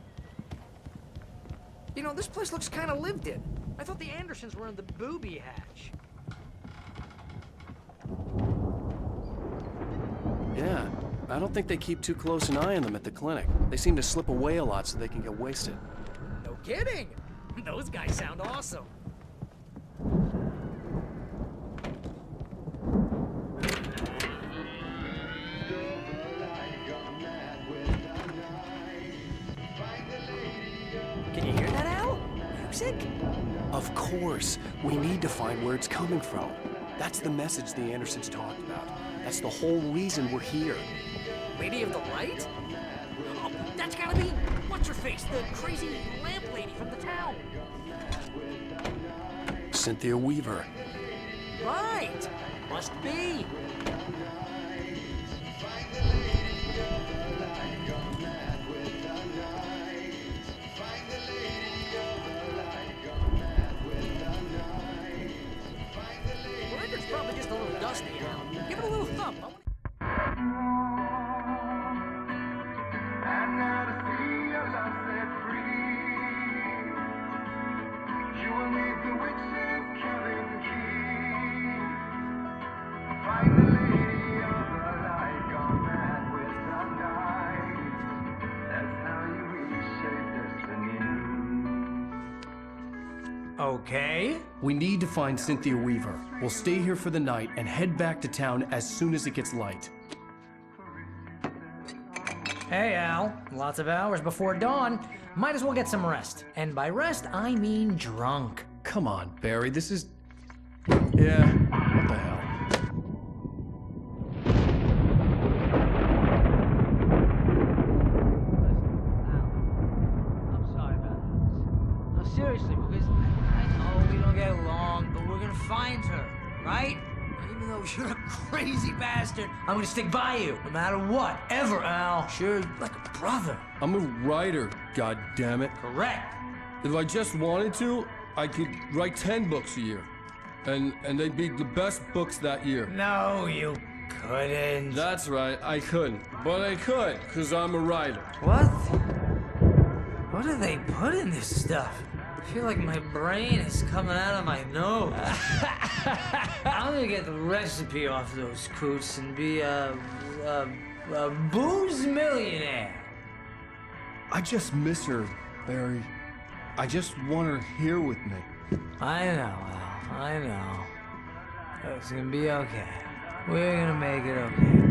You know, this place looks kind of lived in. I thought the Andersons were in the booby hatch. Yeah, I don't think they keep too close an eye on them at the clinic. They seem to slip away a lot so they can get wasted. No kidding! Those guys sound awesome. Can you hear that, Al? Music? Of course. We need to find where it's coming from. That's the message the Andersons talked about. That's the whole reason we're here. Lady of the Light? Oh, that's gotta be... What's-her-face? The crazy lamp lady from the town. Cynthia Weaver. Right! Must be. The record's probably just a little dusty, Al. Give it a little thump. Okay. We need to find Cynthia Weaver. We'll stay here for the night and head back to town as soon as it gets light. Hey, Al. Lots of hours before dawn. Might as well get some rest. And by rest, I mean drunk. Come on, Barry, this is... Yeah, what the hell? Seriously, because I know we don't get along, but we're gonna find her, right? Even though you're a crazy bastard, I'm gonna stick by you, no matter what, ever, Al. Sure, like a brother. I'm a writer, goddammit. Correct. If I just wanted to, I could write 10 books a year. And they'd be the best books that year. No, you couldn't. That's right, I couldn't. But I could, because I'm a writer. What? What do they put in this stuff? I feel like my brain is coming out of my nose. I'm gonna get the recipe off those coots and be a booze millionaire. I just miss her, Barry. I just want her here with me. I know, Al. I know. It's gonna be okay. We're gonna make it okay.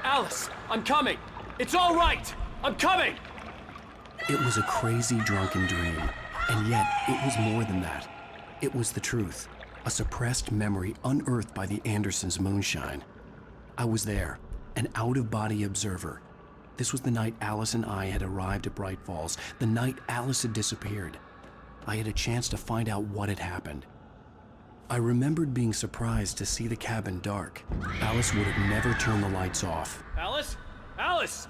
Alice, I'm coming. It's all right. I'm coming. It was a crazy drunken dream. And yet, it was more than that. It was the truth. A suppressed memory unearthed by the Andersons' moonshine. I was there, an out-of-body observer. This was the night Alice and I had arrived at Bright Falls, the night Alice had disappeared. I had a chance to find out what had happened. I remembered being surprised to see the cabin dark. Alice would have never turned the lights off. Alice? Alice!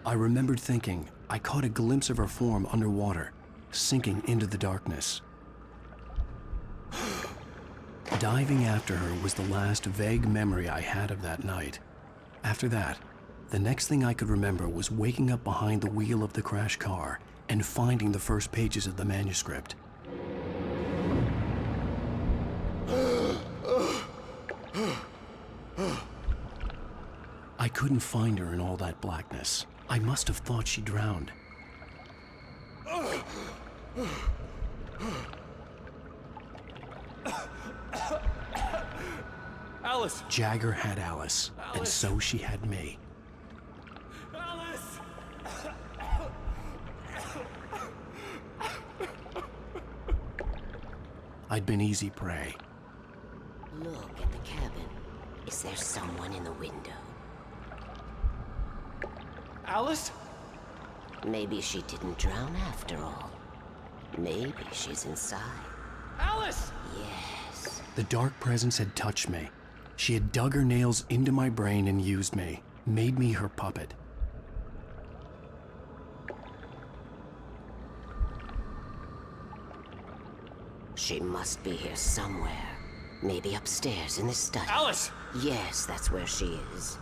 I remembered thinking I caught a glimpse of her form underwater, sinking into the darkness. Diving after her was the last vague memory I had of that night. After that, the next thing I could remember was waking up behind the wheel of the crashed car and finding the first pages of the manuscript. I couldn't find her in all that blackness. I must have thought she drowned. Alice! Jagger had Alice, and so she had me. Alice! I'd been easy prey. Look at the cabin. Is there someone in the window? Alice? Maybe she didn't drown after all. Maybe she's inside. Alice! Yes. The dark presence had touched me. She had dug her nails into my brain and used me, made me her puppet. She must be here somewhere. Maybe upstairs in the study. Alice! Yes, that's where she is.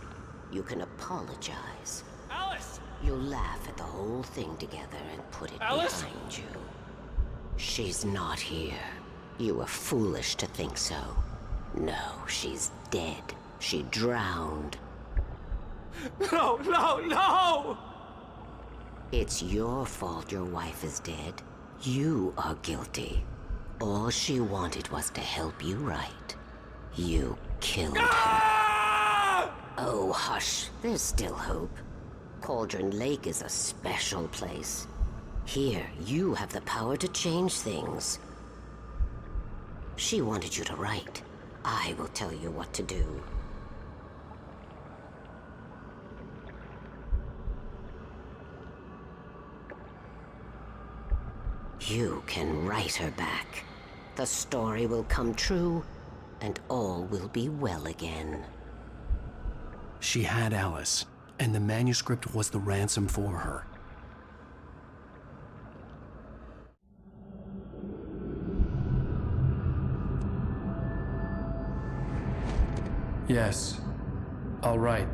You can apologize. Alice! You'll laugh at the whole thing together and put it Alice? behind you. She's not here. You were foolish to think so. No, she's dead. She drowned. No, no, no! It's your fault your wife is dead. You are guilty. All she wanted was to help you right. You killed her. Oh, hush. There's still hope. Cauldron Lake is a special place. Here, you have the power to change things. She wanted you to write. I will tell you what to do. You can write her back. The story will come true, and all will be well again. She had Alice, and the manuscript was the ransom for her. Yes. All right.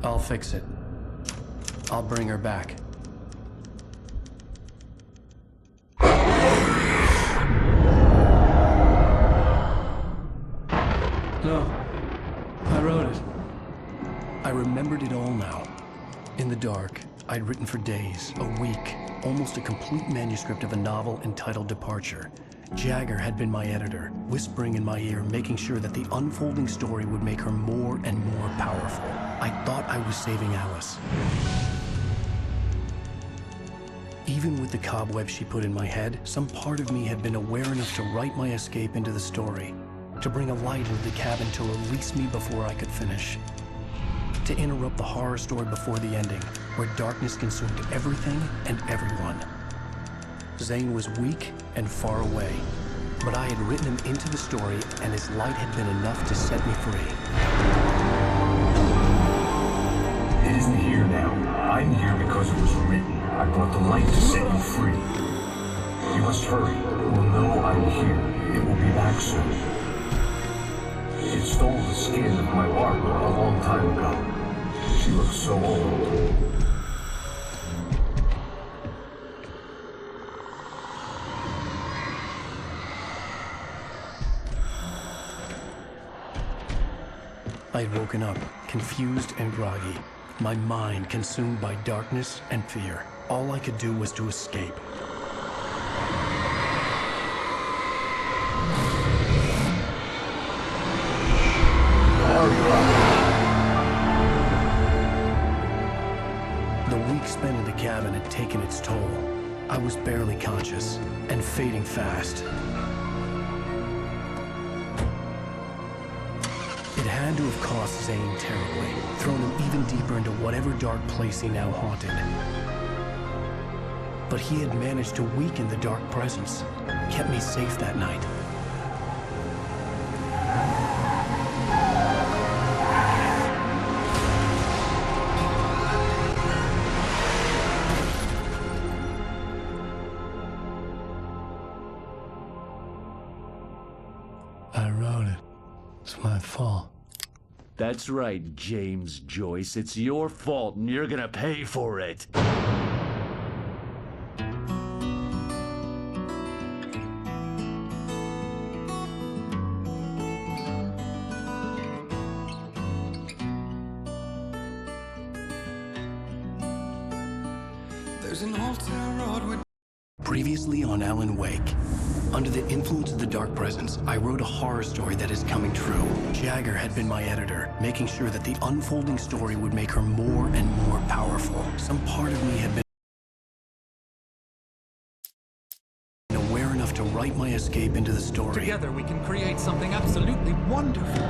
I'll fix it. I'll bring her back. No. I wrote it. I remembered it all now. In the dark, I'd written for days, a week, almost a complete manuscript of a novel entitled Departure. Jagger had been my editor, whispering in my ear, making sure that the unfolding story would make her more and more powerful. I thought I was saving Alice. Even with the cobwebs she put in my head, some part of me had been aware enough to write my escape into the story, to bring a light into the cabin to release me before I could finish, to interrupt the horror story before the ending, where darkness consumed everything and everyone. Zane was weak and far away, but I had written him into the story, and his light had been enough to set me free. It isn't here now. I'm here because it was written. I brought the light to set you free. You must hurry. It will know I'm here. It will be back soon. It stole the skin of my Barbara a long time ago. She looks so old. I'd woken up, confused and groggy, my mind consumed by darkness and fear. All I could do was to escape. Barbara! week spent in the cabin had taken its toll. I was barely conscious, and fading fast. It had to have cost Zane terribly, thrown him even deeper into whatever dark place he now haunted. But he had managed to weaken the dark presence, kept me safe that night. I wrote it. It's my fault. That's right, James Joyce. It's your fault, and you're gonna pay for it. There's an old town road with... Previously on Alan Wake. Under the influence of the dark presence, I wrote a horror story that is coming true. Jagger had been my editor, making sure that the unfolding story would make her more and more powerful. Some part of me had been aware enough to write my escape into the story. Together we can create something absolutely wonderful.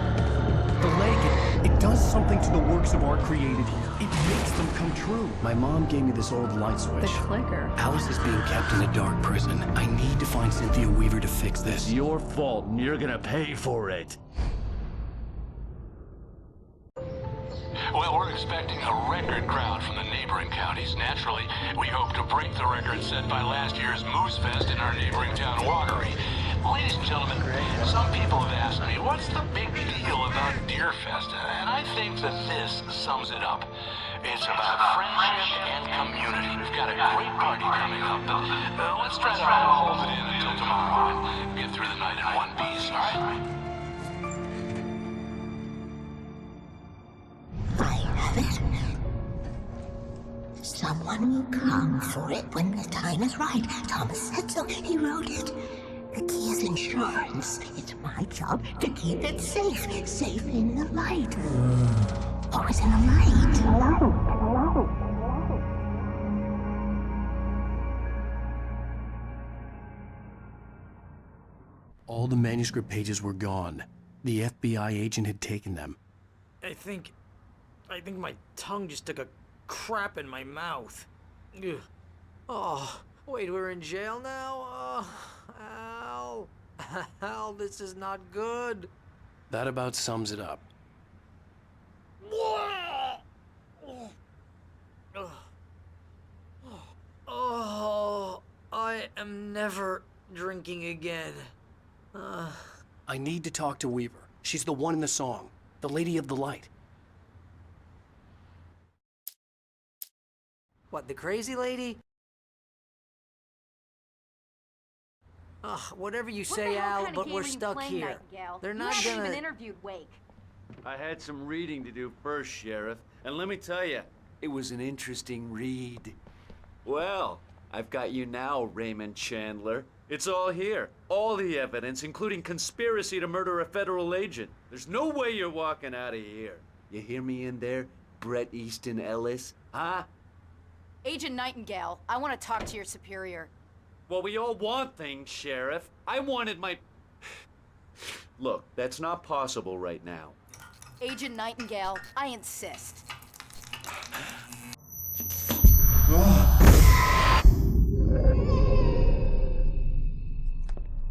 The lake, it does something to the works of art created here. It makes them come true. My mom gave me this old light switch. The clicker. Alice is being kept in a dark prison. I need to find Cynthia Weaver to fix this. It's your fault, and you're gonna pay for it. Well, we're expecting a record crowd from the neighboring counties. Naturally, we hope to break the record set by last year's Moose Fest in our neighboring town, Watery. Ladies and gentlemen, some people have asked me, what's the big deal about Deer Fest? And I think that this sums it up. It's about friendship and community. We've got a great party coming up, but let's try to hold it in until tomorrow and get through the night in one piece, all right? I have it. Someone will come for it when the time is right. Thomas said so. He wrote it. The key is insurance. It's my job to keep it safe. Safe in the light. Always in the light. All the manuscript pages were gone. The FBI agent had taken them. I think my tongue just took a crap in my mouth. Ugh. Oh, wait, we're in jail now? Oh, Al. Al, this is not good. That about sums it up. Oh, I am never drinking again. I need to talk to Weaver. She's the one in the song. The Lady of the Light. What, the crazy lady? Ugh, whatever you say, Al, but we're stuck here. They're not you haven't gonna... even interviewed Wake. I had some reading to do first, Sheriff. And let me tell you, it was an interesting read. Well, I've got you now, Raymond Chandler. It's all here. All the evidence, including conspiracy to murder a federal agent. There's no way you're walking out of here. You hear me in there, Bret Easton Ellis? Huh? Agent Nightingale, I want to talk to your superior. Well, we all want things, Sheriff. I wanted my... Look, that's not possible right now. Agent Nightingale, I insist.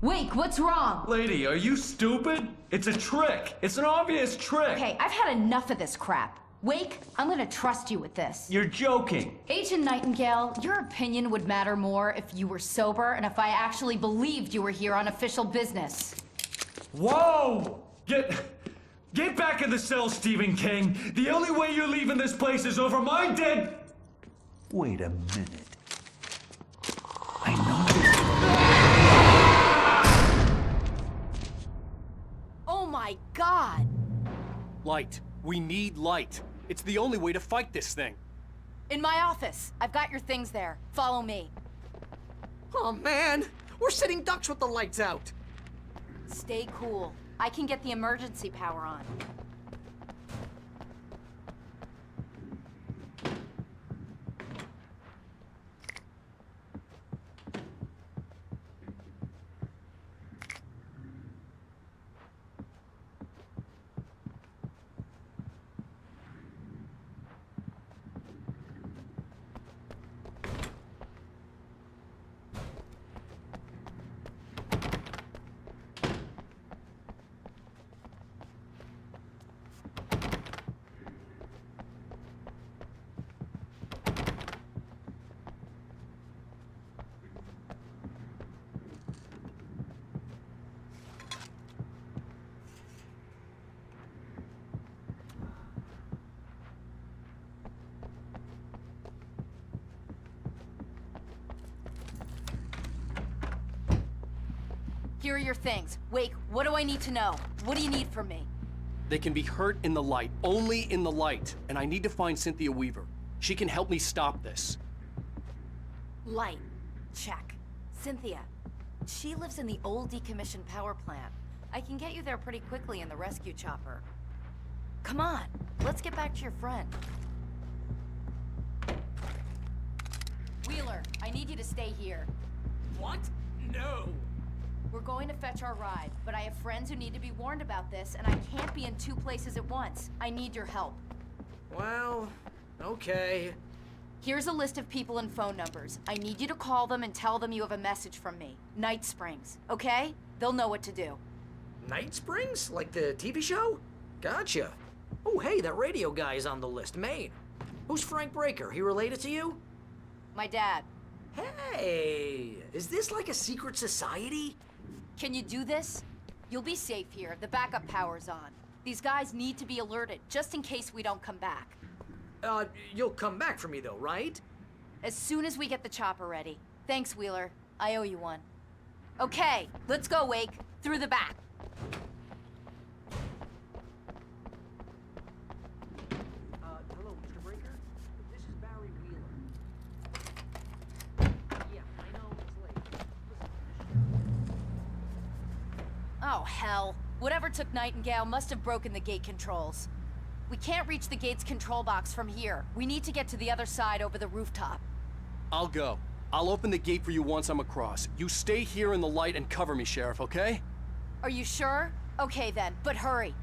Wake, what's wrong? Lady, are you stupid? It's a trick. It's an obvious trick. Okay, I've had enough of this crap. Wake, I'm gonna trust you with this. You're joking. Agent Nightingale, your opinion would matter more if you were sober and if I actually believed you were here on official business. Whoa! Get back in the cell, Stephen King. The only way you're leaving this place is over my dead... Wait a minute. I know Oh my God! Light. We need light. It's the only way to fight this thing. In my office. I've got your things there. Follow me. Oh man, we're sitting ducks with the lights out. Stay cool. I can get the emergency power on. Here are your things. Wake, what do I need to know? What do you need from me? They can be hurt in the light, only in the light. And I need to find Cynthia Weaver. She can help me stop this. Light. Check. Cynthia. She lives in the old decommissioned power plant. I can get you there pretty quickly in the rescue chopper. Come on, let's get back to your friend. Wheeler, I need you to stay here. What? No. We're going to fetch our ride, but I have friends who need to be warned about this, and I can't be in 2 places at once. I need your help. Well, okay. Here's a list of people and phone numbers. I need you to call them and tell them you have a message from me. Night Springs, okay? They'll know what to do. Night Springs? Like the TV show? Gotcha. Oh, hey, that radio guy is on the list, Maine. Who's Frank Breaker? He related to you? My dad. Hey, is this like a secret society? Can you do this? You'll be safe here. The backup power's on. These guys need to be alerted, just in case we don't come back. You'll come back for me though, right? As soon as we get the chopper ready. Thanks, Wheeler. I owe you one. Okay, let's go, Wake. Through the back. Hello, Mr. Breaker? This is Barry Wheeler. Yeah, I know it's late. Oh, hell. Whatever took Nightingale must have broken the gate controls. We can't reach the gate's control box from here. We need to get to the other side over the rooftop. I'll go. I'll open the gate for you once I'm across. You stay here in the light and cover me, Sheriff, okay? Are you sure? Okay then, but hurry.